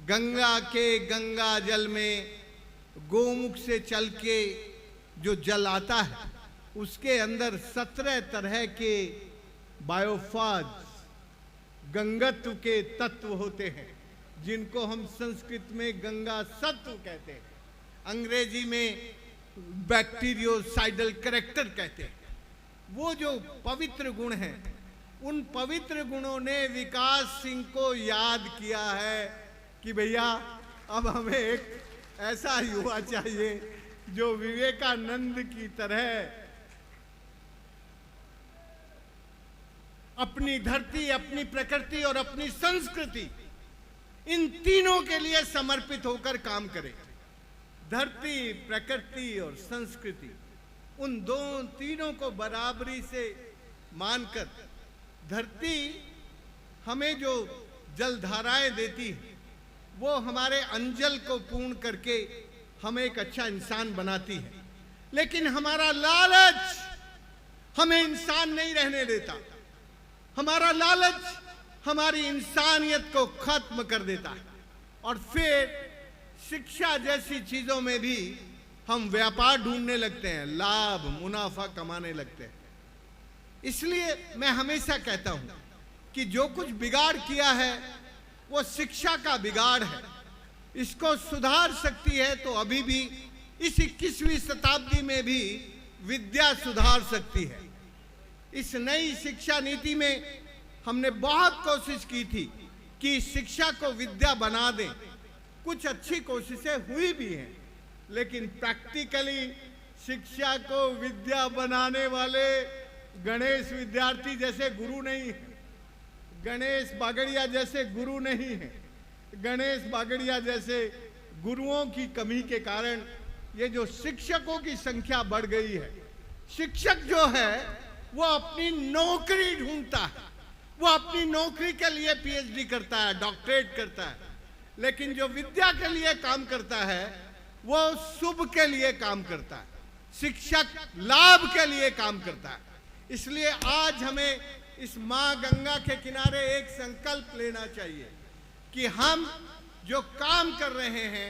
गंगा के गंगा जल में गोमुख से चल के जो जल आता है उसके अंदर 17 तरह के बायोफाज गंगत्व के तत्व होते हैं, जिनको हम संस्कृत में गंगा सत्व कहते हैं, अंग्रेजी में बैक्टीरियोसाइडल कैरेक्टर कहते हैं। वो जो पवित्र गुण हैं, उन पवित्र गुणों ने विकास सिंह को याद किया है कि भैया अब हमें एक ऐसा युवा चाहिए जो विवेकानंद की तरह अपनी धरती, अपनी प्रकृति और अपनी संस्कृति, इन तीनों के लिए समर्पित होकर काम करे। धरती, प्रकृति और संस्कृति, उन तीनों को बराबरी से मानकर धरती हमें जो जलधाराएं देती है वो हमारे अंजल को पूर्ण करके हमें एक अच्छा इंसान बनाती है। लेकिन हमारा लालच हमें इंसान नहीं रहने देता। हमारा लालच हमारी इंसानियत को खत्म कर देता है। और फिर शिक्षा जैसी चीजों में भी हम व्यापार ढूंढने लगते हैं, लाभ मुनाफा कमाने लगते हैं। इसलिए मैं हमेशा कहता हूं कि जो कुछ बिगाड़ किया है वो शिक्षा का बिगाड़ है। इसको सुधार सकती है तो अभी भी इस 21वीं शताब्दी में भी विद्या सुधार सकती है। इस नई शिक्षा नीति में हमने बहुत कोशिश की थी कि शिक्षा को विद्या बना दें। कुछ अच्छी कोशिशें हुई भी हैं, लेकिन प्रैक्टिकली शिक्षा को विद्या बनाने वाले गणेश विद्यार्थी जैसे गुरु नहीं है, गणेश बागड़िया जैसे गुरु नहीं है। गणेश बागड़िया जैसे गुरुओं की कमी के कारण ये जो शिक्षकों की संख्या बढ़ गई है। शिक्षक जो है वो अपनी नौकरी ढूंढता है, वो अपनी नौकरी के लिए पीएचडी करता है, डॉक्टरेट करता है, लेकिन जो विद्या के लिए काम करता है वो शुभ के लिए काम करता है, शिक्षक लाभ के लिए काम करता है। इसलिए आज हमें इस मां गंगा के किनारे एक संकल्प लेना चाहिए कि हम जो काम कर रहे हैं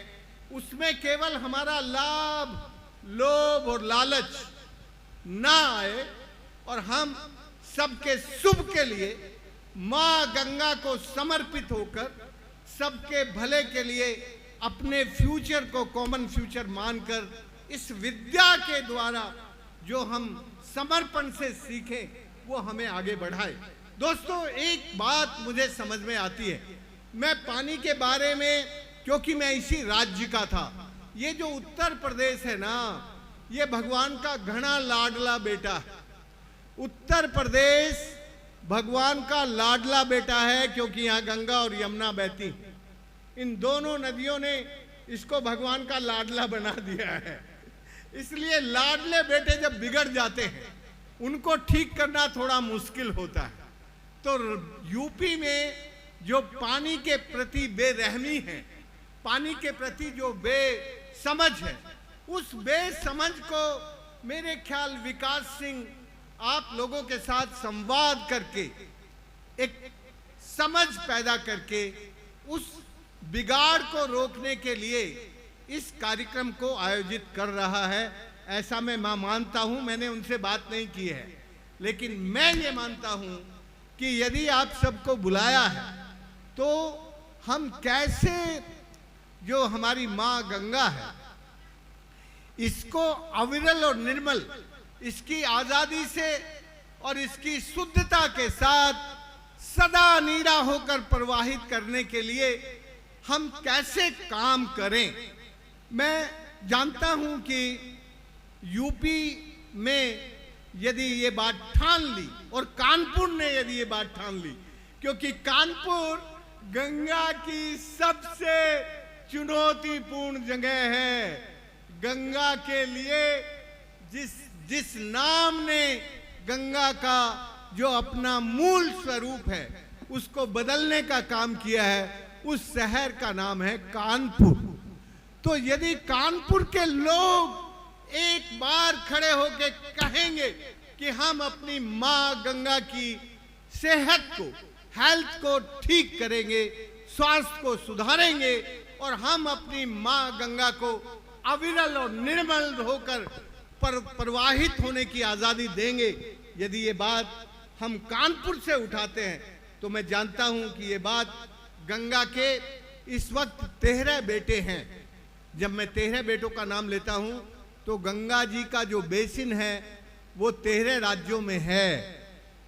उसमें केवल हमारा लाभ, लोभ और लालच ना आए और हम सबके शुभ के लिए मां गंगा को समर्पित होकर सबके भले के लिए अपने फ्यूचर को कॉमन फ्यूचर मानकर इस विद्या के द्वारा जो हम समर्पण से सीखें वो हमें आगे बढ़ाए। दोस्तों, एक बात मुझे समझ में आती है, मैं पानी के बारे में, क्योंकि मैं इसी राज्य का था, ये जो उत्तर प्रदेश है ना, ये भगवान का घना लाडला बेटा है। उत्तर प्रदेश भगवान का लाडला बेटा है क्योंकि यहाँ गंगा और यमुना बहती हैं। इन दोनों नदियों ने इसको भगवान का लाडला बना दिया है। इसलिए लाडले बेटे जब बिगड़ जाते हैं उनको ठीक करना थोड़ा मुश्किल होता है। तो यूपी में जो पानी के प्रति बेरहमी है, पानी के प्रति जो बेसमझ है, उस बेसमझ को मेरे ख्याल विकास सिंह आप लोगों के साथ संवाद करके एक समझ पैदा करके उस बिगाड़ को रोकने के लिए इस कार्यक्रम को आयोजित कर रहा है। ऐसा मैं मानता हूं, मैंने उनसे बात नहीं की है, लेकिन मैं ये मानता हूं कि यदि आप सबको बुलाया है तो हम कैसे जो हमारी मां गंगा है इसको अविरल और निर्मल, इसकी आजादी से और इसकी शुद्धता के साथ सदा नीरा होकर प्रवाहित करने के लिए हम कैसे काम करें। मैं जानता हूं कि यूपी में यदि ये बात ठान ली और कानपुर ने यदि ये बात ठान ली, क्योंकि कानपुर गंगा की सबसे चुनौतीपूर्ण जगह है, गंगा के लिए जिस नाम ने गंगा का जो अपना मूल स्वरूप है उसको बदलने का काम किया है, उस शहर का नाम है कानपुर। तो यदि कानपुर के लोग एक बार खड़े होकर कहेंगे कि हम अपनी मां गंगा की सेहत को, हेल्थ को ठीक करेंगे, स्वास्थ्य को सुधारेंगे और हम अपनी मां गंगा को अविरल और निर्मल होकर प्रवाहित होने की आजादी देंगे, यदि ये बात हम कानपुर से उठाते हैं तो मैं जानता हूं कि ये बात गंगा के इस वक्त 13 बेटे हैं। जब मैं 13 बेटों का नाम लेता हूं तो गंगा जी का जो बेसिन है वो 13 राज्यों में है।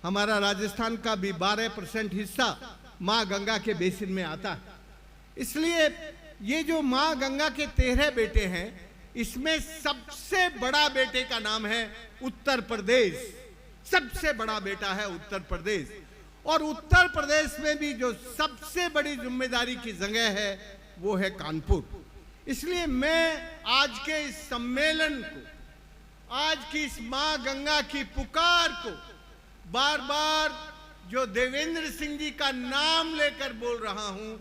हमारा राजस्थान का भी 12% हिस्सा मां गंगा के बेसिन में आता है। इसलिए ये जो मां गंगा के 13 बेटे हैं, इसमें सबसे बड़ा बेटे का नाम है उत्तर प्रदेश। सबसे बड़ा बेटा है उत्तर प्रदेश, और उत्तर प्रदेश में भी जो सबसे बड़ी जिम्मेदारी की जगह है वो है कानपुर। इसलिए मैं आज के इस सम्मेलन को, आज की इस मां गंगा की पुकार को बार बार जो देवेंद्र सिंह जी का नाम लेकर बोल रहा हूं,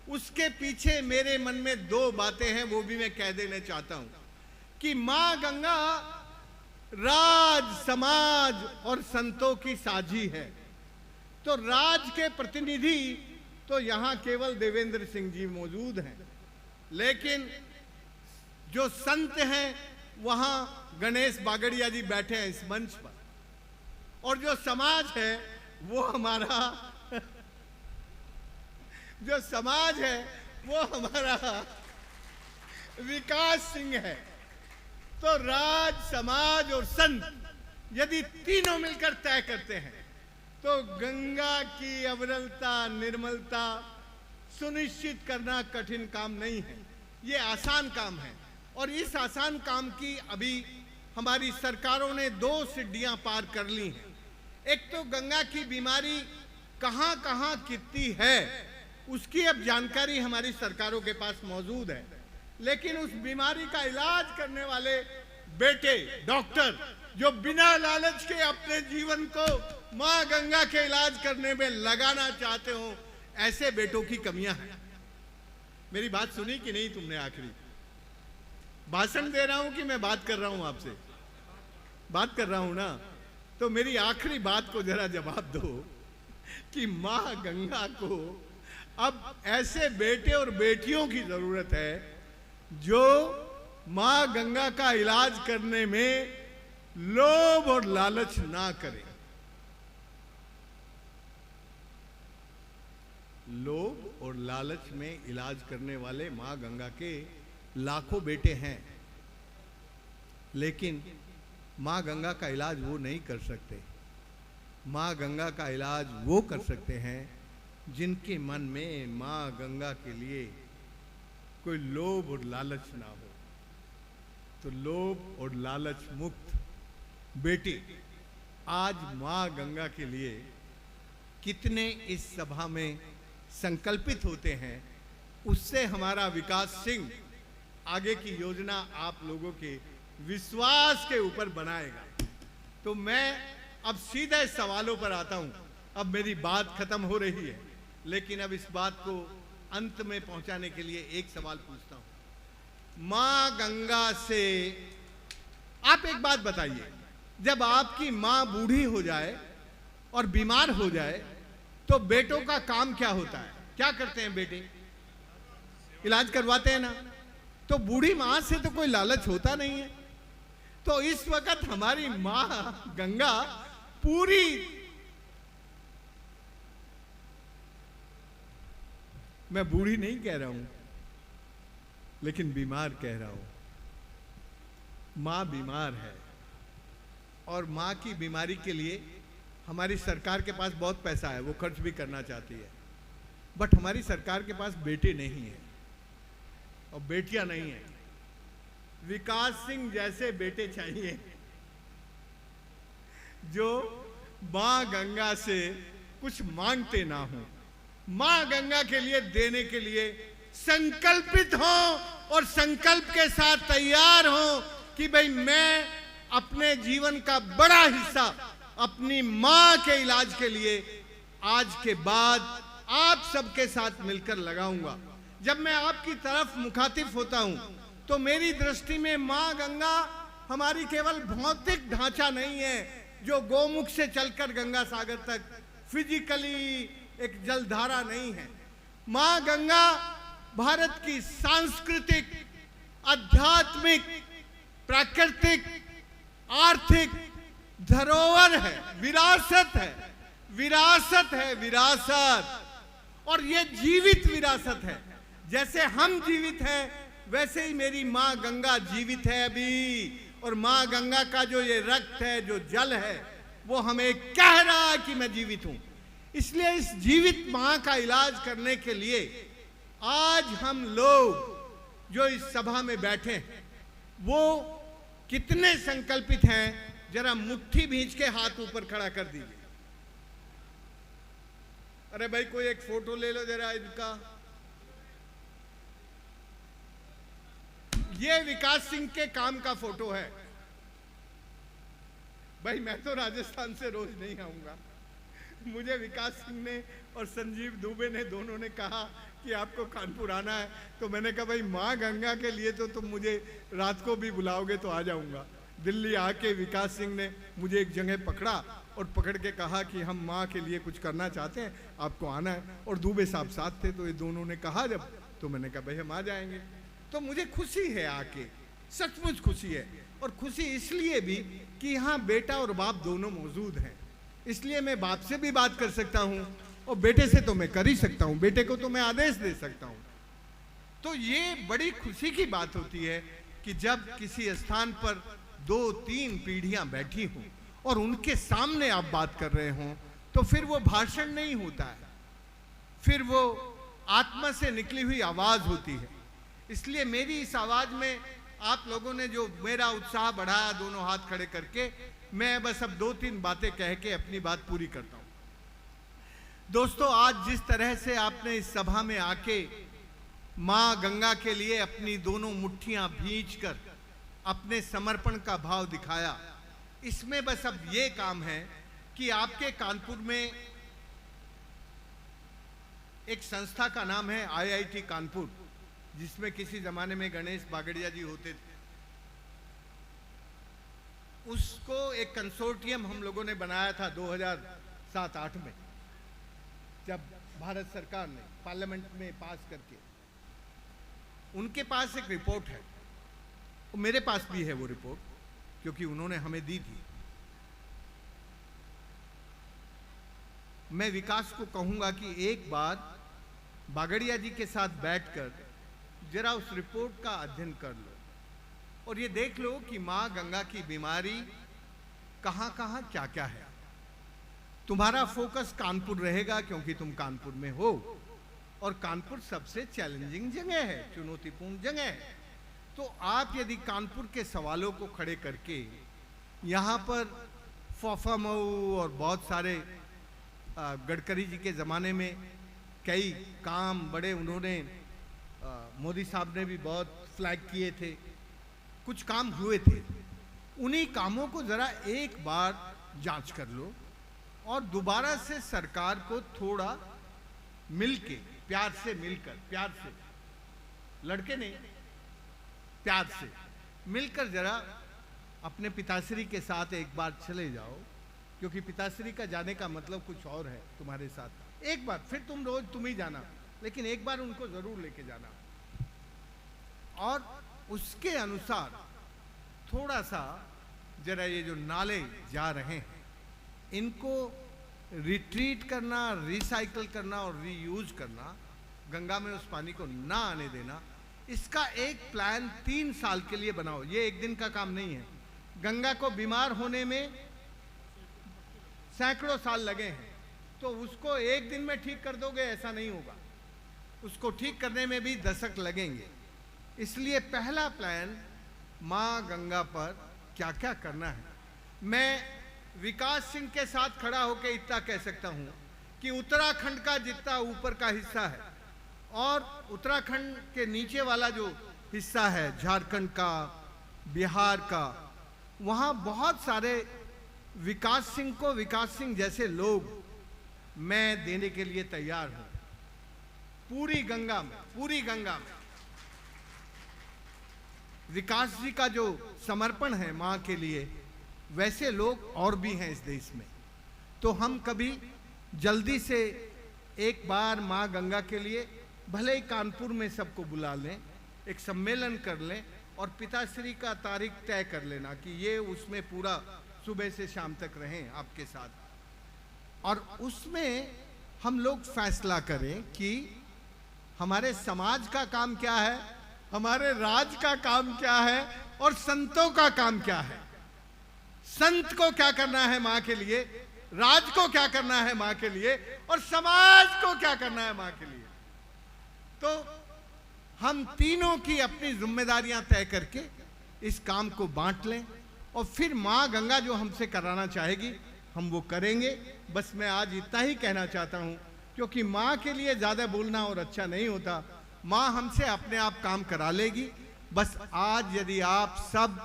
उसके पीछे मेरे मन में 2 बातें हैं, वो भी मैं कह देना चाहता हूं कि मां गंगा राज, समाज और संतों की साझी है। तो राज के प्रतिनिधि तो यहाँ केवल देवेंद्र सिंह जी मौजूद हैं, लेकिन जो संत हैं वहाँ गणेश बागड़िया जी बैठे हैं इस मंच पर, और जो समाज है वो हमारा जो समाज है वो हमारा विकास सिंह है। तो राज, समाज और संत यदि तीनों मिलकर तय करते हैं तो गंगा की अविरलता, निर्मलता सुनिश्चित करना कठिन काम नहीं है, ये आसान काम है। और इस आसान काम की अभी हमारी सरकारों ने 2 सीढ़ियां पार कर ली हैं। एक तो गंगा की बीमारी कहां कहां कितनी है उसकी अब जानकारी हमारी सरकारों के पास मौजूद है, लेकिन उस बीमारी का इलाज करने वाले बेटे डॉक्टर जो बिना लालच के अपने जीवन को मां गंगा के इलाज करने में लगाना चाहते हो, ऐसे बेटों की कमियां हैं। मेरी बात सुनी कि नहीं तुमने? आखिरी भाषण दे रहा हूं कि मैं बात कर रहा हूं आपसे? बात कर रहा हूं ना, तो मेरी आखिरी बात को जरा जवाब दो कि मां गंगा को अब ऐसे बेटे और बेटियों की जरूरत है जो मां गंगा का इलाज करने में लोभ और लालच ना करें। लोभ और लालच में इलाज करने वाले मां गंगा के लाखों बेटे हैं, लेकिन मां गंगा का इलाज वो नहीं कर सकते। मां गंगा का इलाज वो कर सकते हैं जिनके मन में मां गंगा के लिए कोई लोभ और लालच ना हो। तो लोभ और लालच मुक्त बेटे आज मां गंगा के लिए कितने इस सभा में संकल्पित होते हैं, उससे हमारा विकास सिंह आगे की योजना आप लोगों के विश्वास के ऊपर बनाएगा। तो मैं अब सीधे सवालों पर आता हूं। अब मेरी बात खत्म हो रही है, लेकिन अब इस बात को अंत में पहुंचाने के लिए एक सवाल पूछता हूं। मां गंगा से आप एक बात बताइए, जब आपकी मां बूढ़ी हो जाए और बीमार हो जाए तो बेटों का काम क्या होता है? क्या करते हैं बेटे? इलाज करवाते हैं ना। तो बूढ़ी मां से तो कोई लालच होता नहीं है। तो इस वक्त हमारी मां गंगा पूरी मैं बूढ़ी नहीं कह रहा हूं, लेकिन बीमार कह रहा हूं। मां बीमार है और मां की बीमारी के लिए हमारी सरकार के पास बहुत पैसा है, वो खर्च भी करना चाहती है, बट हमारी सरकार के पास बेटे नहीं है और बेटियां नहीं है। विकास सिंह जैसे बेटे चाहिए जो मां गंगा से कुछ मांगते ना हो, मां गंगा के लिए देने के लिए संकल्पित हो और संकल्प के साथ तैयार हो कि भाई मैं अपने जीवन का बड़ा हिस्सा अपनी मां के इलाज के लिए आज के बाद आप सबके साथ मिलकर लगाऊंगा। जब मैं आपकी तरफ मुखातिब होता हूं तो मेरी दृष्टि में मां गंगा हमारी केवल भौतिक ढांचा नहीं है जो गोमुख से चलकर गंगा सागर तक फिजिकली एक जलधारा नहीं है। मां गंगा भारत की सांस्कृतिक, आध्यात्मिक, प्राकृतिक, आर्थिक धरोहर है, विरासत है, विरासत है, विरासत। और ये जीवित विरासत है। जैसे हम जीवित हैं वैसे ही मेरी मां गंगा जीवित है अभी, और मां गंगा का जो ये रक्त है, जो जल है, वो हमें कह रहा है कि मैं जीवित हूं। इसलिए इस जीवित मां का इलाज करने के लिए आज हम लोग जो इस सभा में बैठे हैं वो कितने संकल्पित हैं, जरा मुट्ठी भींच के हाथ ऊपर खड़ा कर दीजिए। अरे भाई कोई एक फोटो ले लो जरा इनका। ये विकास सिंह के काम का फोटो है। भाई मैं तो राजस्थान से रोज नहीं आऊंगा, मुझे विकास सिंह ने और संजीव दुबे ने दोनों ने कहा कि आपको कानपुर आना है, तो मैंने कहा भाई मां गंगा के लिए तो तुम मुझे रात को भी बुलाओगे तो आ जाऊंगा। दिल्ली आके विकास सिंह ने मुझे एक जगह पकड़ा और पकड़ के कहा कि हम माँ के लिए कुछ करना चाहते हैं, आपको आना है। और दुबे साहब साथ थे, तो ये दोनों ने कहा जब, तो मैंने कहा भाई हम आ जाएंगे। तो मुझे खुशी है आके, सचमुच खुशी है। और खुशी इसलिए भी कि यहाँ बेटा और बाप दोनों मौजूद हैं, इसलिए मैं बाप से भी बात कर सकता हूँ और बेटे से तो मैं कर ही सकता हूँ, बेटे को तो मैं आदेश दे सकता हूँ। तो ये बड़ी खुशी की बात होती है कि जब किसी स्थान पर 2-3 पीढ़ियां बैठी हों और उनके सामने आप बात कर रहे हों, तो फिर वो भाषण नहीं होता है, फिर वो आत्मा से निकली हुई आवाज होती है। इसलिए मेरी इस आवाज में आप लोगों ने जो मेरा उत्साह बढ़ाया दोनों हाथ खड़े करके, मैं बस अब 2-3 बातें कह के अपनी बात पूरी करता हूं। दोस्तों, आज जिस तरह से आपने इस सभा में आके मां गंगा के लिए अपनी दोनों मुट्ठियां भींचकर अपने समर्पण का भाव दिखाया, इसमें बस अब ये काम है कि आपके कानपुर में एक संस्था का नाम है IIT कानपुर, जिसमें किसी जमाने में गणेश बागड़िया जी होते थे। उसको एक कंसोर्टियम हम लोगों ने बनाया था 2007-8 में, जब भारत सरकार ने पार्लियामेंट में पास करके। उनके पास एक रिपोर्ट है, और मेरे पास भी है वो रिपोर्ट, क्योंकि उन्होंने हमें दी थी। मैं विकास को कहूंगा कि एक बार बागड़िया जी के साथ बैठकर जरा उस रिपोर्ट का अध्ययन कर लो और ये देख लो कि मां गंगा की बीमारी कहां कहां क्या क्या है। तुम्हारा फोकस कानपुर रहेगा, क्योंकि तुम कानपुर में हो, और कानपुर सबसे चैलेंजिंग जगह है, चुनौतीपूर्ण जगह है। तो आप यदि कानपुर के सवालों को खड़े करके यहाँ पर फॉफामऊ और बहुत सारे गडकरी जी के ज़माने में कई काम बड़े उन्होंने, मोदी साहब ने भी बहुत फ्लैग किए थे, कुछ काम हुए थे, उन्हीं कामों को ज़रा एक बार जांच कर लो और दोबारा से सरकार को थोड़ा मिलके, प्यार से मिलकर, प्यार से, लड़के नहीं, प्यार से मिलकर जरा अपने पिताश्री के साथ एक बार चले जाओ, क्योंकि पिताश्री का जाने का मतलब कुछ और है तुम्हारे साथ। एक बार, फिर तुम रोज तुम ही जाना, लेकिन एक बार उनको जरूर लेके जाना और उसके अनुसार थोड़ा सा जरा ये जो नाले जा रहे हैं इनको रिट्रीट करना, रिसाइकल करना और रीयूज करना, गंगा में उस पानी को ना आने देना, इसका एक प्लान 3 साल के लिए बनाओ। ये एक दिन का काम नहीं है। गंगा को बीमार होने में सैकड़ों साल लगे हैं, तो उसको एक दिन में ठीक कर दोगे ऐसा नहीं होगा, उसको ठीक करने में भी दशक लगेंगे। इसलिए पहला प्लान मां गंगा पर क्या क्या करना है। मैं विकास सिंह के साथ खड़ा होकर इतना कह सकता हूं कि उत्तराखंड का जितना ऊपर का हिस्सा है और उत्तराखंड के नीचे वाला जो हिस्सा है, झारखंड का, बिहार का, वहां बहुत सारे विकास सिंह को, विकास सिंह जैसे लोग मैं देने के लिए तैयार हूं। पूरी गंगा में विकास जी का जो समर्पण है मां के लिए, वैसे लोग और भी हैं इस देश में। तो हम कभी जल्दी से एक बार मां गंगा के लिए भले ही कानपुर में सबको बुला लें, एक सम्मेलन कर लें और पिताश्री का तारीख तय कर लेना कि ये उसमें पूरा सुबह से शाम तक रहें आपके साथ, और उसमें हम लोग फैसला करें कि हमारे समाज का काम क्या है, हमारे राज का काम क्या है और संतों का काम क्या है। संत को क्या करना है मां के लिए, राज को क्या करना है मां के लिए, और समाज को क्या करना है मां के लिए। तो हम तीनों की अपनी जिम्मेदारियां तय करके इस काम को बांट लें और फिर मां गंगा जो हमसे कराना चाहेगी हम वो करेंगे। बस मैं आज इतना ही कहना चाहता हूं, क्योंकि मां के लिए ज्यादा बोलना और अच्छा नहीं होता। मां हमसे अपने आप काम करा लेगी। बस आज यदि आप सब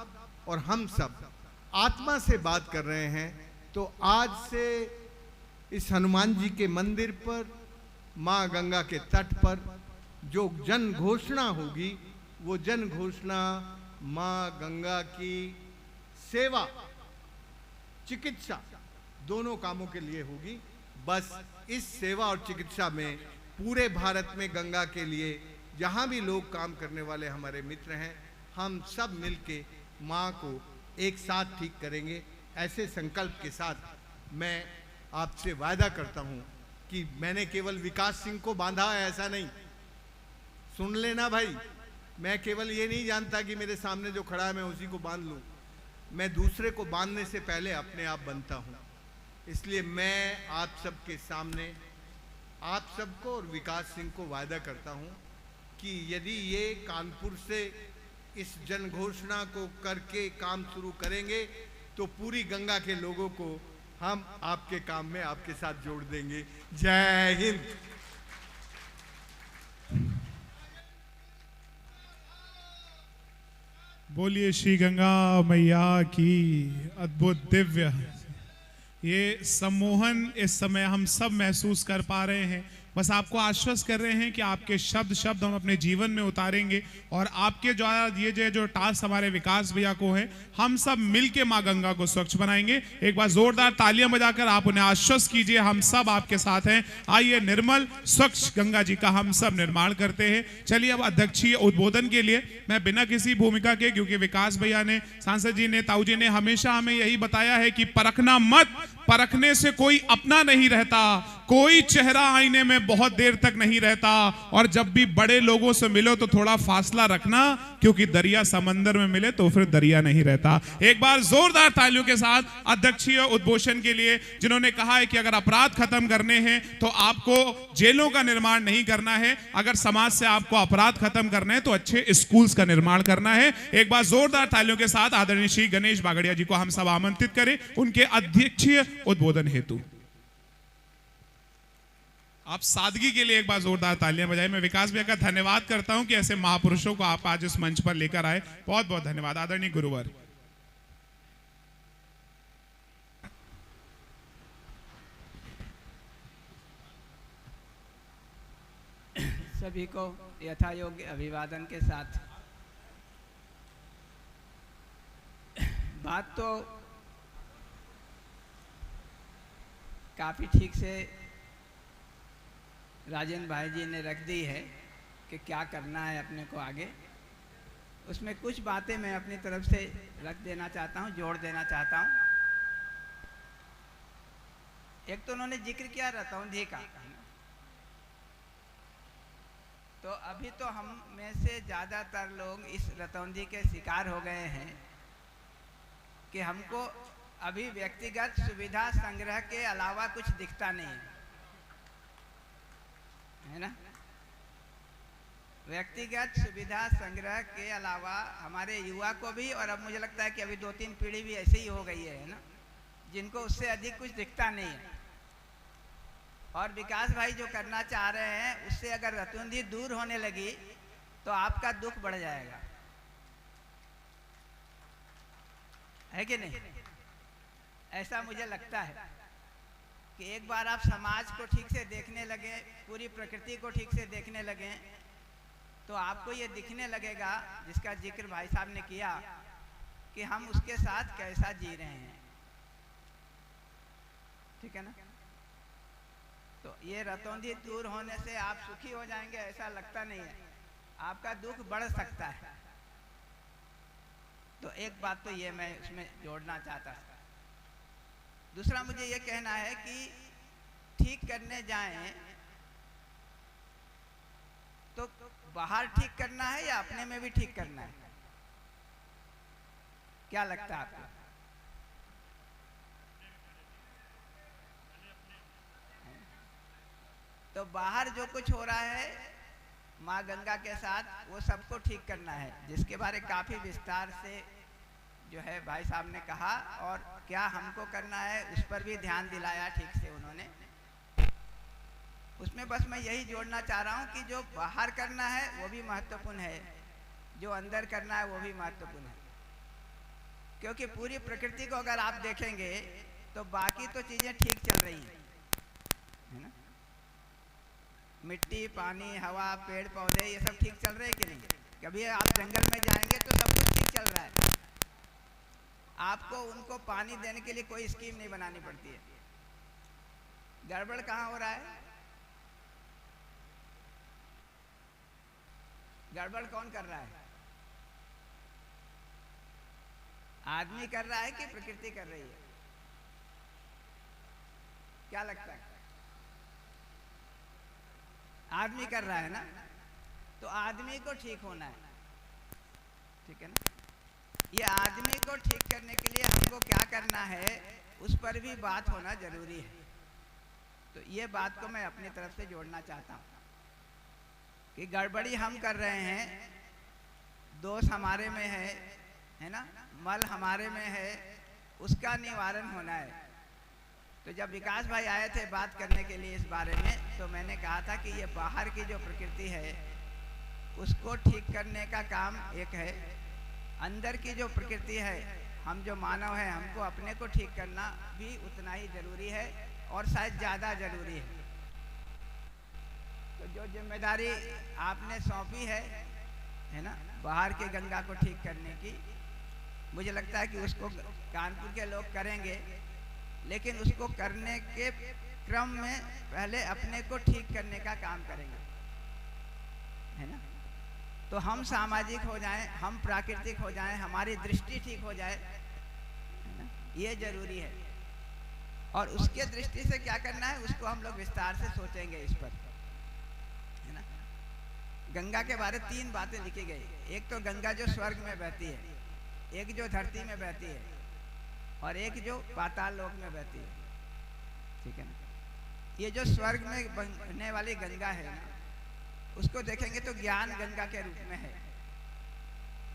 और हम सब आत्मा से बात कर रहे हैं, तो आज से इस हनुमान जी के मंदिर पर, मां गंगा के तट पर जो जन घोषणा होगी, वो जन घोषणा मां गंगा की सेवा, चिकित्सा, दोनों कामों के लिए होगी। बस इस सेवा और चिकित्सा में पूरे भारत में गंगा के लिए जहाँ भी लोग काम करने वाले हमारे मित्र हैं, हम सब मिलके माँ को एक साथ ठीक करेंगे। ऐसे संकल्प के साथ मैं आपसे वायदा करता हूँ कि मैंने केवल विकास सिंह को बांधा है, ऐसा नहीं। सुन लेना भाई, मैं केवल ये नहीं जानता कि मेरे सामने जो खड़ा है मैं उसी को बांध लूँ। मैं दूसरे को बांधने से पहले अपने आप बनता हूँ। इसलिए मैं आप सबके सामने आप सबको और विकास सिंह को वायदा करता हूँ कि यदि ये कानपुर से इस जन घोषणा को करके काम शुरू करेंगे तो पूरी गंगा के लोगों को हम आपके काम में आपके साथ जोड़ देंगे। जय हिंद। बोलिए श्री गंगा मैया की। अद्भुत दिव्य ये सम्मोहन इस समय हम सब महसूस कर पा रहे हैं। बस आपको आश्वस्त कर रहे हैं कि आपके शब्द हम अपने जीवन में उतारेंगे और आपके द्वारा दिए जो टास्क हमारे विकास भैया को है, हम सब मिलके माँ गंगा को स्वच्छ बनाएंगे। एक बार जोरदार तालियां बजाकर आप उन्हें आश्वस्त कीजिए, हम सब आपके साथ हैं। आइए निर्मल स्वच्छ गंगा जी का हम सब निर्माण करते हैं। चलिए अब अध्यक्षीय उद्बोधन के लिए मैं बिना किसी भूमिका के, क्योंकि विकास भैया ने, सांसद जी ने, ताऊ जी ने हमेशा हमें यही बताया है कि परखना मत, परखने से कोई अपना नहीं रहता, कोई चेहरा आईने में बहुत देर तक नहीं रहता, और जब भी बड़े लोगों से मिलो तो थोड़ा फासला रखना, क्योंकि दरिया समंदर में मिले तो फिर दरिया नहीं रहता। एक बार जोरदार तालियों के साथ अध्यक्षीय उद्घोषण के लिए, जिन्होंने कहा है कि अगर अपराध खत्म करने हैं तो आपको जेलों का निर्माण नहीं करना है, अगर समाज से आपको अपराध खत्म करना है तो अच्छे स्कूल्स का निर्माण करना है। एक बार जोरदार तालियों के साथ आदरणीय श्री गणेश बागड़िया जी को हम सब आमंत्रित करें उनके अध्यक्षीय उद्बोधन हेतु। आप सादगी के लिए एक बार जोरदार तालियां बजाएं। मैं विकास भैया का धन्यवाद करता हूं कि ऐसे महापुरुषों को आप आज इस मंच पर लेकर आए। बहुत बहुत धन्यवाद आदरणीय गुरुवर। सभी को यथायोग्य अभिवादन के साथ बात तो काफी ठीक से राजेंद्र भाई जी ने रख दी है कि क्या करना है अपने को आगे। उसमें कुछ बातें मैं अपनी तरफ से रख देना चाहता हूँ, जोड़ देना चाहता हूँ। एक तो उन्होंने जिक्र किया रतौंधी का, तो अभी तो हम में से ज़्यादातर लोग इस रतौंधी के शिकार हो गए हैं कि हमको अभी व्यक्तिगत सुविधा संग्रह के अलावा कुछ दिखता नहीं है ना। व्यक्तिगत सुविधा संग्रह के अलावा हमारे युवा को भी, और अब मुझे लगता है कि अभी 2-3 पीढ़ी भी ऐसे ही हो गई है ना, जिनको उससे अधिक कुछ दिखता नहीं है। और विकास भाई जो करना चाह रहे हैं उससे अगर रतौंधी दूर होने लगी तो आपका दुख बढ़ जाएगा, है कि नहीं? ऐसा मुझे लगता है कि एक बार आप समाज को ठीक से देखने लगे, पूरी प्रकृति को ठीक से देखने लगे, तो आपको ये दिखने लगेगा, जिसका जिक्र भाई साहब ने किया, कि हम उसके साथ कैसा जी रहे हैं। ठीक है ना? तो ये रतौंधी दूर होने से आप सुखी हो जाएंगे ऐसा लगता नहीं है, आपका दुख बढ़ सकता है। तो एक बात तो ये मैं उसमें जोड़ना चाहता था। दूसरा मुझे ये कहना है कि ठीक करने जाएं तो बाहर ठीक करना है या अपने में भी ठीक करना है? क्या लगता है आपको? तो बाहर जो कुछ हो रहा है माँ गंगा के साथ, वो सबको ठीक करना है, जिसके बारे काफी विस्तार से जो है भाई साहब ने कहा, और क्या हमको करना है उस पर भी ध्यान दिलाया ठीक से उन्होंने। उसमें बस मैं यही जोड़ना चाह रहा हूँ कि जो बाहर करना है वो भी महत्वपूर्ण है, जो अंदर करना है वो भी महत्वपूर्ण है। क्योंकि पूरी प्रकृति को अगर आप देखेंगे तो बाकी तो चीजें ठीक चल रही हैं, है ना? मिट्टी, पानी, हवा, पेड़ पौधे, ये सब ठीक चल रहे हैं कि नहीं? कभी आप जंगल में जाएंगे तो सब कुछ ठीक चल रहा है। आपको उनको पानी देने के लिए कोई स्कीम नहीं बनानी पड़ती है, गड़बड़ कहाँ हो रहा है? गड़बड़ कौन कर रहा है? आदमी कर रहा है कि प्रकृति कर रही है? क्या लगता है? आदमी कर रहा है ना, तो आदमी को ठीक होना है, ठीक है ना। ये आदमी को ठीक करने के लिए हमको क्या करना है, उस पर भी बात होना जरूरी है। तो ये बात को मैं अपनी तरफ से जोड़ना चाहता हूँ कि गड़बड़ी हम कर रहे हैं, दोष हमारे में है ना, मल हमारे में है, उसका निवारण होना है। तो जब विकास भाई आए थे बात करने के लिए इस बारे में, तो मैंने कहा था कि ये बाहर की जो प्रकृति है उसको ठीक करने का काम एक है, अंदर की जो प्रकृति है, हम जो मानव हैं, हमको अपने को ठीक करना भी उतना ही जरूरी है और शायद ज़्यादा जरूरी है। तो जो जिम्मेदारी आपने सौंपी है ना, बाहर के गंगा को ठीक करने की, मुझे लगता है कि उसको कानपुर के लोग करेंगे, लेकिन उसको करने के क्रम में पहले अपने को ठीक करने का काम करेंगे, है ना। तो हम सामाजिक हो जाएं, हम प्राकृतिक हो जाएं, हमारी दृष्टि ठीक हो जाए, है ना, ये जरूरी है। और उसके दृष्टि से क्या करना है उसको हम लोग विस्तार से सोचेंगे इस पर, है ना। गंगा के बारे में 3 बातें लिखी गई। एक तो गंगा जो स्वर्ग में बहती है, एक जो धरती में बहती है, और एक जो पाताल लोक में बहती है, ठीक है ना। ये जो स्वर्ग में बहने वाली गंगा है ना, उसको देखेंगे तो ज्ञान गंगा के रूप में है।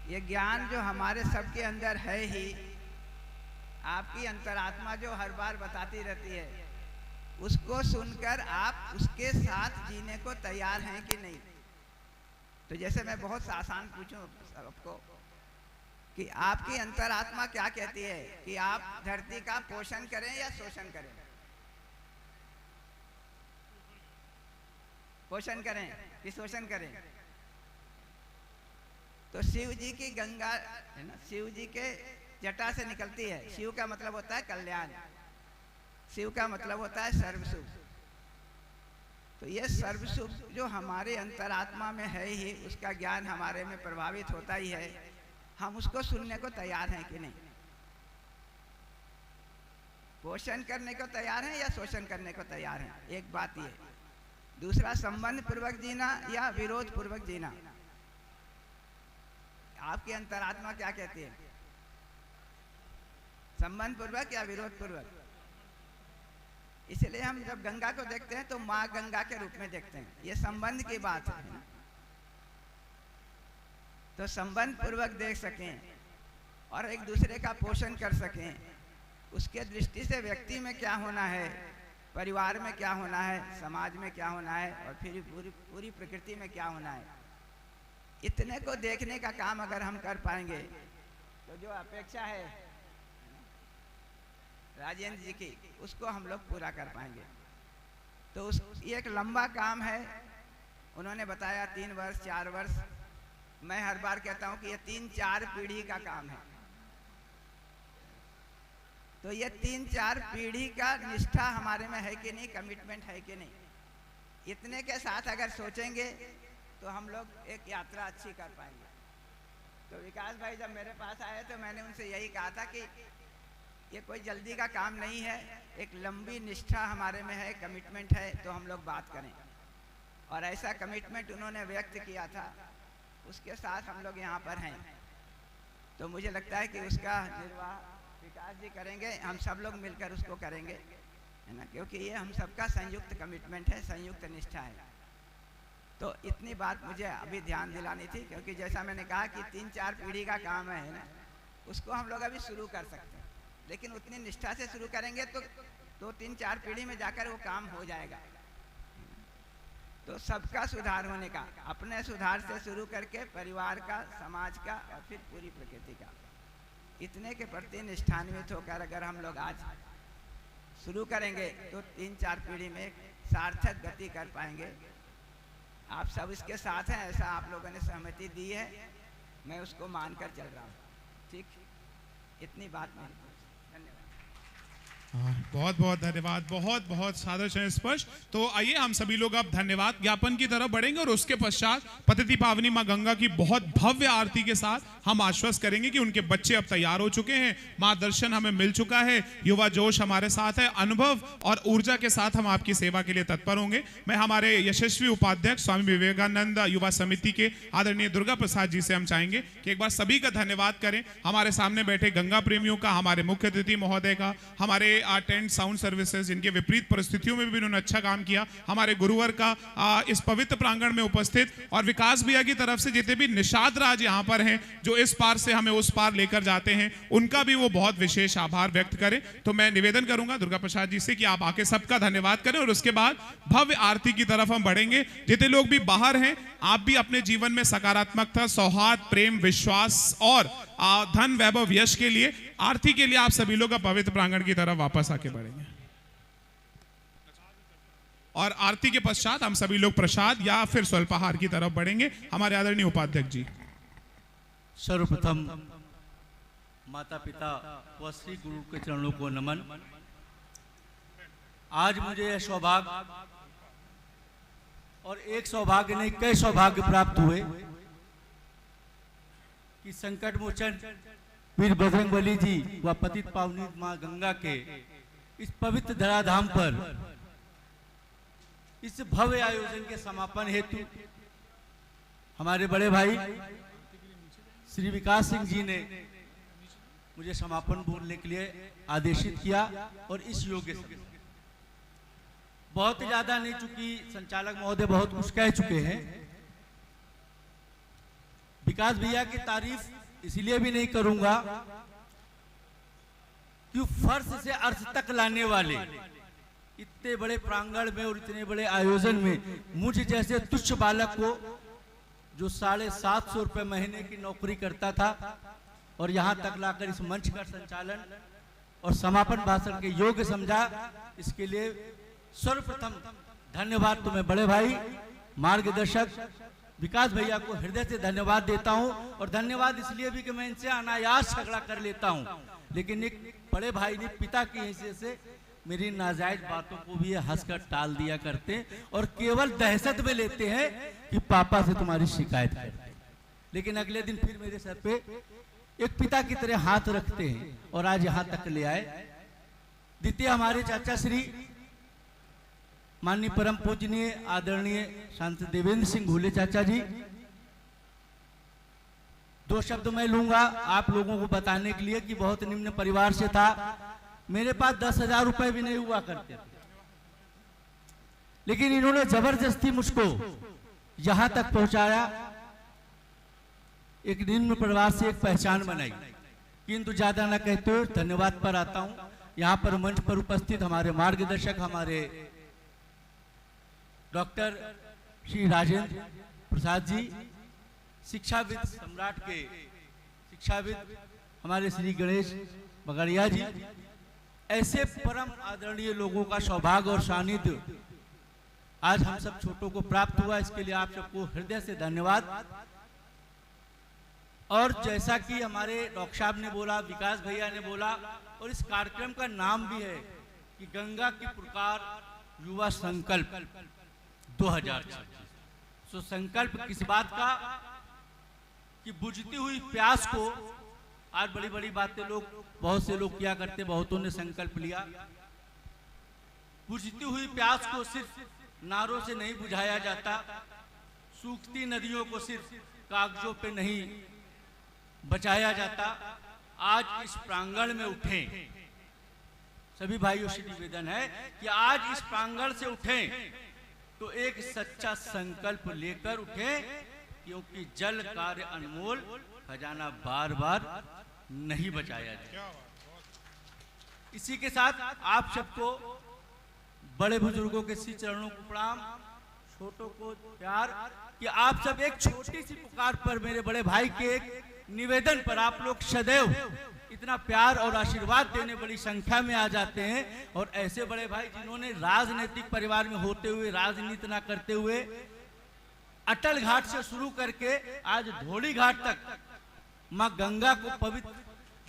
ये ज्ञान जो हमारे सबके अंदर है ही, आपकी अंतरात्मा जो हर बार बताती रहती है, उसको सुनकर आप उसके साथ जीने को तैयार हैं कि नहीं। तो जैसे मैं बहुत आसान पूछूं सबको कि आपकी अंतरात्मा क्या कहती है कि आप धरती का पोषण करें या शोषण करें? पोषण करें कि शोषण करें? तो शिव जी की गंगा है ना, शिव जी के जटा से निकलती है। शिव का मतलब होता है कल्याण, शिव का मतलब होता है सर्वसुख। तो ये सर्वसुख जो हमारे अंतरात्मा में है ही, उसका ज्ञान हमारे में प्रभावित होता ही है। हम उसको सुनने को तैयार हैं कि नहीं? पोषण करने को तैयार हैं या शोषण करने को तैयार हैं? एक बात ये। दूसरा, संबंध पूर्वक जीना या विरोध पूर्वक जीना। आपकी अंतरात्मा क्या कहती है? संबंध पूर्वक या विरोध पूर्वक? इसलिए हम जब गंगा को देखते हैं तो माँ गंगा के रूप में देखते हैं। ये संबंध की बात है। तो संबंध पूर्वक देख सकें और एक दूसरे का पोषण कर सकें, उसके दृष्टि से व्यक्ति में क्या होना है, परिवार में क्या होना है, समाज में क्या होना है, और फिर पूरी प्रकृति में क्या होना है, इतने को देखने का काम अगर हम कर पाएंगे तो जो अपेक्षा है राजेंद्र जी की, उसको हम लोग पूरा कर पाएंगे। तो ये एक लंबा काम है। उन्होंने बताया 3 वर्ष 4 वर्ष। मैं हर बार कहता हूं कि ये 3-4 पीढ़ी का काम है। तो ये 3-4 पीढ़ी का निष्ठा हमारे में है कि नहीं, कमिटमेंट है कि नहीं, इतने के साथ अगर सोचेंगे तो हम लोग एक यात्रा अच्छी कर पाएंगे। तो विकास भाई जब मेरे पास आए तो मैंने उनसे यही कहा था कि ये कोई जल्दी का काम नहीं है, एक लंबी निष्ठा हमारे में है, कमिटमेंट है, तो हम लोग बात करें। और ऐसा कमिटमेंट उन्होंने व्यक्त किया था, उसके साथ हम लोग यहाँ पर हैं। तो मुझे लगता है कि उसका निर्वाह विकास जी करेंगे, हम सब लोग मिलकर उसको करेंगे, है ना, क्योंकि ये हम सबका संयुक्त कमिटमेंट है, संयुक्त निष्ठा है। तो इतनी बात मुझे अभी ध्यान दिलानी थी, क्योंकि जैसा मैंने कहा कि 3-4 पीढ़ी का काम है ना, उसको हम लोग अभी शुरू कर सकते हैं, लेकिन उतनी निष्ठा से शुरू करेंगे तो 2-3-4 पीढ़ी में जाकर वो काम हो जाएगा। तो सबका सुधार होने का, अपने सुधार से शुरू करके परिवार का, समाज का और फिर पूरी प्रकृति का, इतने के प्रति निष्ठान्वित होकर अगर हम लोग आज शुरू करेंगे तो 3-4 पीढ़ी में एक सार्थक गति कर पाएंगे। आप सब इसके साथ हैं, ऐसा आप लोगों ने सहमति दी है, मैं उसको मानकर चल रहा हूँ। ठीक, इतनी बात नहीं। धन्यवाद। बहुत बहुत धन्यवाद, बहुत बहुत सादर चरण स्पर्श। तो आइए हम सभी लोग अब धन्यवाद ज्ञापन की तरफ बढ़ेंगे और उसके पश्चात पतिति पावनी मां गंगा की बहुत भव्य आरती के साथ हम आश्वस्त करेंगे कि उनके बच्चे अब तैयार हो चुके हैं, मां दर्शन हमें मिल चुका है, युवा जोश हमारे साथ है, अनुभव और ऊर्जा के साथ हम आपकी सेवा के लिए तत्पर होंगे। मैं हमारे यशस्वी उपाध्यक्ष स्वामी विवेकानंद युवा समिति के आदरणीय दुर्गा प्रसाद जी से हम चाहेंगे कि एक बार सभी का धन्यवाद करें, हमारे सामने बैठे गंगा प्रेमियों का, हमारे मुख्य अतिथि महोदय का, हमारे टेंट साउंड सर्विसेज जिनके विपरीत परिस्थितियों में भी उन्होंने अच्छा काम किया, हमारे गुरुवर का इस पवित्र प्रांगण में उपस्थित, और विकास भैया की तरफ से जितने भी निषाद राज यहाँ पर हैं जो इस पार से हमें उस पार लेकर जाते हैं, उनका भी वो बहुत विशेष आभार व्यक्त करें। तो मैं निवेदन करूंगा दुर्गा प्रसाद जी से कि आप आके सबका धन्यवाद करें और उसके बाद भव्य आरती की तरफ हम बढ़ेंगे। जितने लोग भी बाहर हैं, आप भी अपने जीवन में सकारात्मकता, सौहार्द, प्रेम, विश्वास और धन, वैभव, यश के लिए, आरती के लिए आप सभी लोग पवित्र प्रांगण की तरफ वापस आके बढ़ेंगे और आरती के पश्चात हम सभी लोग प्रसाद या फिर स्वल्पाहार की तरफ बढ़ेंगे। हमारे आदरणीय उपाध्यक्ष जी। सर्वप्रथम माता पिता व श्री गुरु के चरणों को नमन। आज मुझे यह सौभाग्य, और एक सौभाग्य नहीं कई सौभाग्य प्राप्त हुए कि संकट मोचन वीर बजरंगबली जी व पतित पावनी मां गंगा के इस पवित्र धराधाम पर इस भव्य आयोजन के समापन हेतु हमारे बड़े भाई श्री विकास सिंह जी ने मुझे समापन बोलने के लिए आदेशित किया, और इस योग्य से बहुत ज्यादा नहीं, चूंकि संचालक महोदय बहुत कुछ कह चुके हैं। विकास भैया की तारीफ इसलिए भी नहीं करूंगा कि फर्श से अर्थ तक लाने वाले इतने बड़े प्रांगण में और इतने बड़े आयोजन में मुझ जैसे तुच्छ बालक को, जो 750 रुपए महीने की नौकरी करता था और यहां तक लाकर इस मंच का संचालन और समापन भाषण के योग्य समझा, इसके लिए सर्वप्रथम धन्यवाद तुम्हें बड़े भाई मार्गदर्शक विकास भैया को हृदय से धन्यवाद देता हूं। और धन्यवाद इसलिए भी कि मैं इनसे अनायास झगड़ा कर लेता हूं, लेकिन एक बड़े भाई ने पिता की हैसियत से मेरी नाजायज बातों को भी हंसकर टाल दिया करते हैं और केवल दहशत में लेते हैं कि पापा से तुम्हारी शिकायत है, लेकिन अगले दिन फिर मेरे सर पे एक पिता की तरह हाथ रखते हैं और आज यहां तक ले आए। द्वितीय हमारे चाचा श्री माननीय परम पूजनीय आदरणीय सांसद देवेंद्र सिंह भूले चाचा जी, 2 शब्द मैं लूंगा आप लोगों को बताने के लिए कि बहुत निम्न परिवार से था, मेरे पास 10,000 रुपए भी नहीं हुआ करते थे, लेकिन इन्होंने जबरदस्ती मुझको यहां तक पहुंचाया, एक निम्न परिवार से एक पहचान बनाई। किंतु ज्यादा ना कहते हुए धन्यवाद पर आता हूं। यहां पर मंच पर उपस्थित हमारे मार्गदर्शक, हमारे डॉक्टर श्री राजेंद्र प्रसाद जी, शिक्षाविद सम्राट के शिक्षाविद हमारे श्री गणेश बगड़िया जी, ऐसे परम आदरणीय लोगों का सौभाग्य और सानिध्य आज हम सब छोटों को प्राप्त हुआ, इसके लिए आप सबको हृदय से धन्यवाद। और जैसा कि हमारे डॉक्टर साहब ने बोला, विकास भैया ने बोला, और इस कार्यक्रम का नाम भी है कि गंगा की पुकार युवा संकल्प 2026। सो संकल्प किस बात का कि बुझती हुई प्यास को, आज बड़ी बड़ी बातें बहुत से लोग किया करते, बहुतों ने संकल्प लिया, बुझती हुई प्यास को सिर्फ नारों से नहीं बुझाया जाता, सूखती नदियों को सिर्फ कागजों पे नहीं बचाया जाता। आज इस प्रांगण में उठें, सभी भाइयों से निवेदन है कि आज इस प्रांगण से उठें तो एक सच्चा संकल्प लेकर उठें, क्योंकि जल कार्य अनमोल, खजाना बार बार नहीं बचाया जाए। इसी के साथ आप सबको बड़े बुजुर्गों के श्री चरणों को प्रणाम, छोटों को प्यार, कि आप सब एक छोटी सी पुकार पर, मेरे बड़े भाई के एक निवेदन पर आप लोग सदैव इतना प्यार और आशीर्वाद देने बड़ी संख्या में आ जाते हैं। और ऐसे बड़े भाई जिन्होंने राजनीतिक परिवार में होते हुए, राजनीति ना करते हुए, अटल घाट से शुरू करके आज धौली घाट तक मां गंगा को पवित्र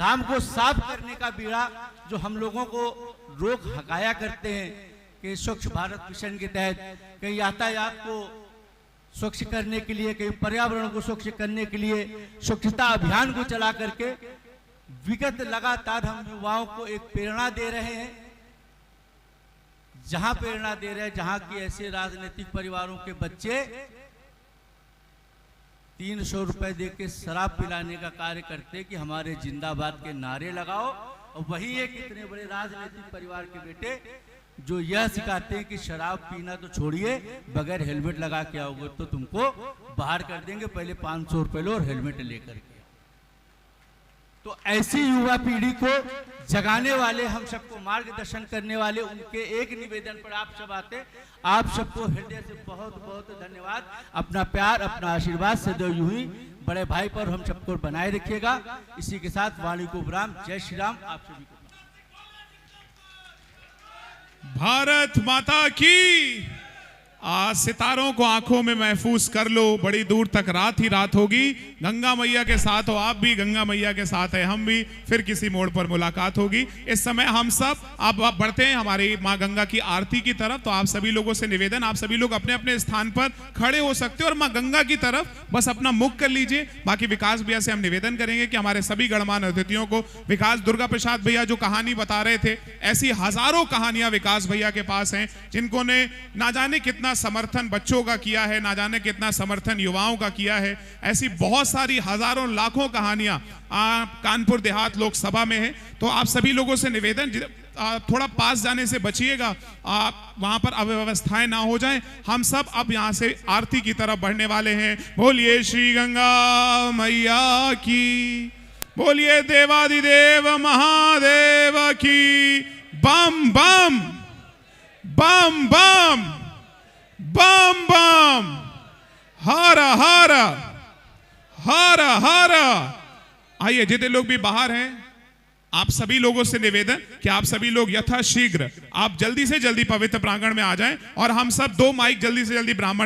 धाम को साफ करने का बीड़ा जो हम लोगों को रोक हकाया करते हैं कि स्वच्छ भारत मिशन के तहत कहीं यातायात को स्वच्छ करने के लिए, कहीं पर्यावरण को स्वच्छ करने के लिए स्वच्छता अभियान को चला करके विगत लगातार हम युवाओं को एक प्रेरणा दे रहे हैं। जहां प्रेरणा दे रहे हैं जहां की ऐसे राजनीतिक परिवारों के बच्चे 300 रुपए दे के शराब पिलाने का कार्य करते कि हमारे जिंदाबाद के नारे लगाओ, और वही एक इतने बड़े राजनीतिक परिवार के बेटे जो यह सिखाते हैं कि शराब पीना तो छोड़िए, बगैर हेलमेट लगा के आओगे तो तुमको बाहर कर देंगे, पहले 500 रुपए लो और हेलमेट लेकर के। तो ऐसी युवा पीढ़ी को जगाने वाले, हम सबको मार्गदर्शन करने वाले, उनके एक निवेदन पर आप सब आते। आप सबको हृदय से बहुत बहुत धन्यवाद। अपना प्यार, अपना आशीर्वाद सदैव यूं ही बड़े भाई पर हम सबको बनाए रखिएगा। इसी के साथ वाणी को विराम। जय श्री राम। आप सभी को भारत माता की। आज सितारों को आंखों में महफूज कर लो, बड़ी दूर तक रात ही रात होगी। गंगा मैया के साथ हो आप भी, गंगा मैया के साथ है हम भी, फिर किसी मोड़ पर मुलाकात होगी। इस समय हम सब आप बढ़ते हैं हमारी माँ गंगा की आरती की तरफ। तो आप सभी लोगों से निवेदन, आप सभी लोग अपने अपने स्थान पर खड़े हो सकते हो और माँ गंगा की तरफ बस अपना मुख कर लीजिए। बाकी विकास भैया से हम निवेदन करेंगे कि हमारे सभी गणमान्य अतिथियों को, विकास दुर्गा प्रसाद भैया जो कहानी बता रहे थे, ऐसी हजारों कहानियां विकास भैया के पास हैं, जिनको ने ना जाने कितना समर्थन बच्चों का किया है, ना जाने कितना समर्थन युवाओं का किया है। ऐसी बहुत सारी हजारों लाखों कहानियां कानपुर देहात लोकसभा में है। तो आप सभी लोगों से निवेदन, थोड़ा पास जाने से बचिएगा, वहां पर अव्यवस्थाएं ना हो जाएं। हम सब अब यहां से आरती की तरफ बढ़ने वाले हैं। बोलिए श्री गंगा मैया की, बोलिए देवादिदेव महादेव की। बम बम बम बम बम बम, हर हर हर हर। आइए जितने लोग भी बाहर हैं, आप सभी लोगों से निवेदन कि आप सभी लोग यथाशीघ्र आप जल्दी से जल्दी पवित्र प्रांगण में आ जाएं और हम सब 2 माइक जल्दी से जल्दी ब्राह्मण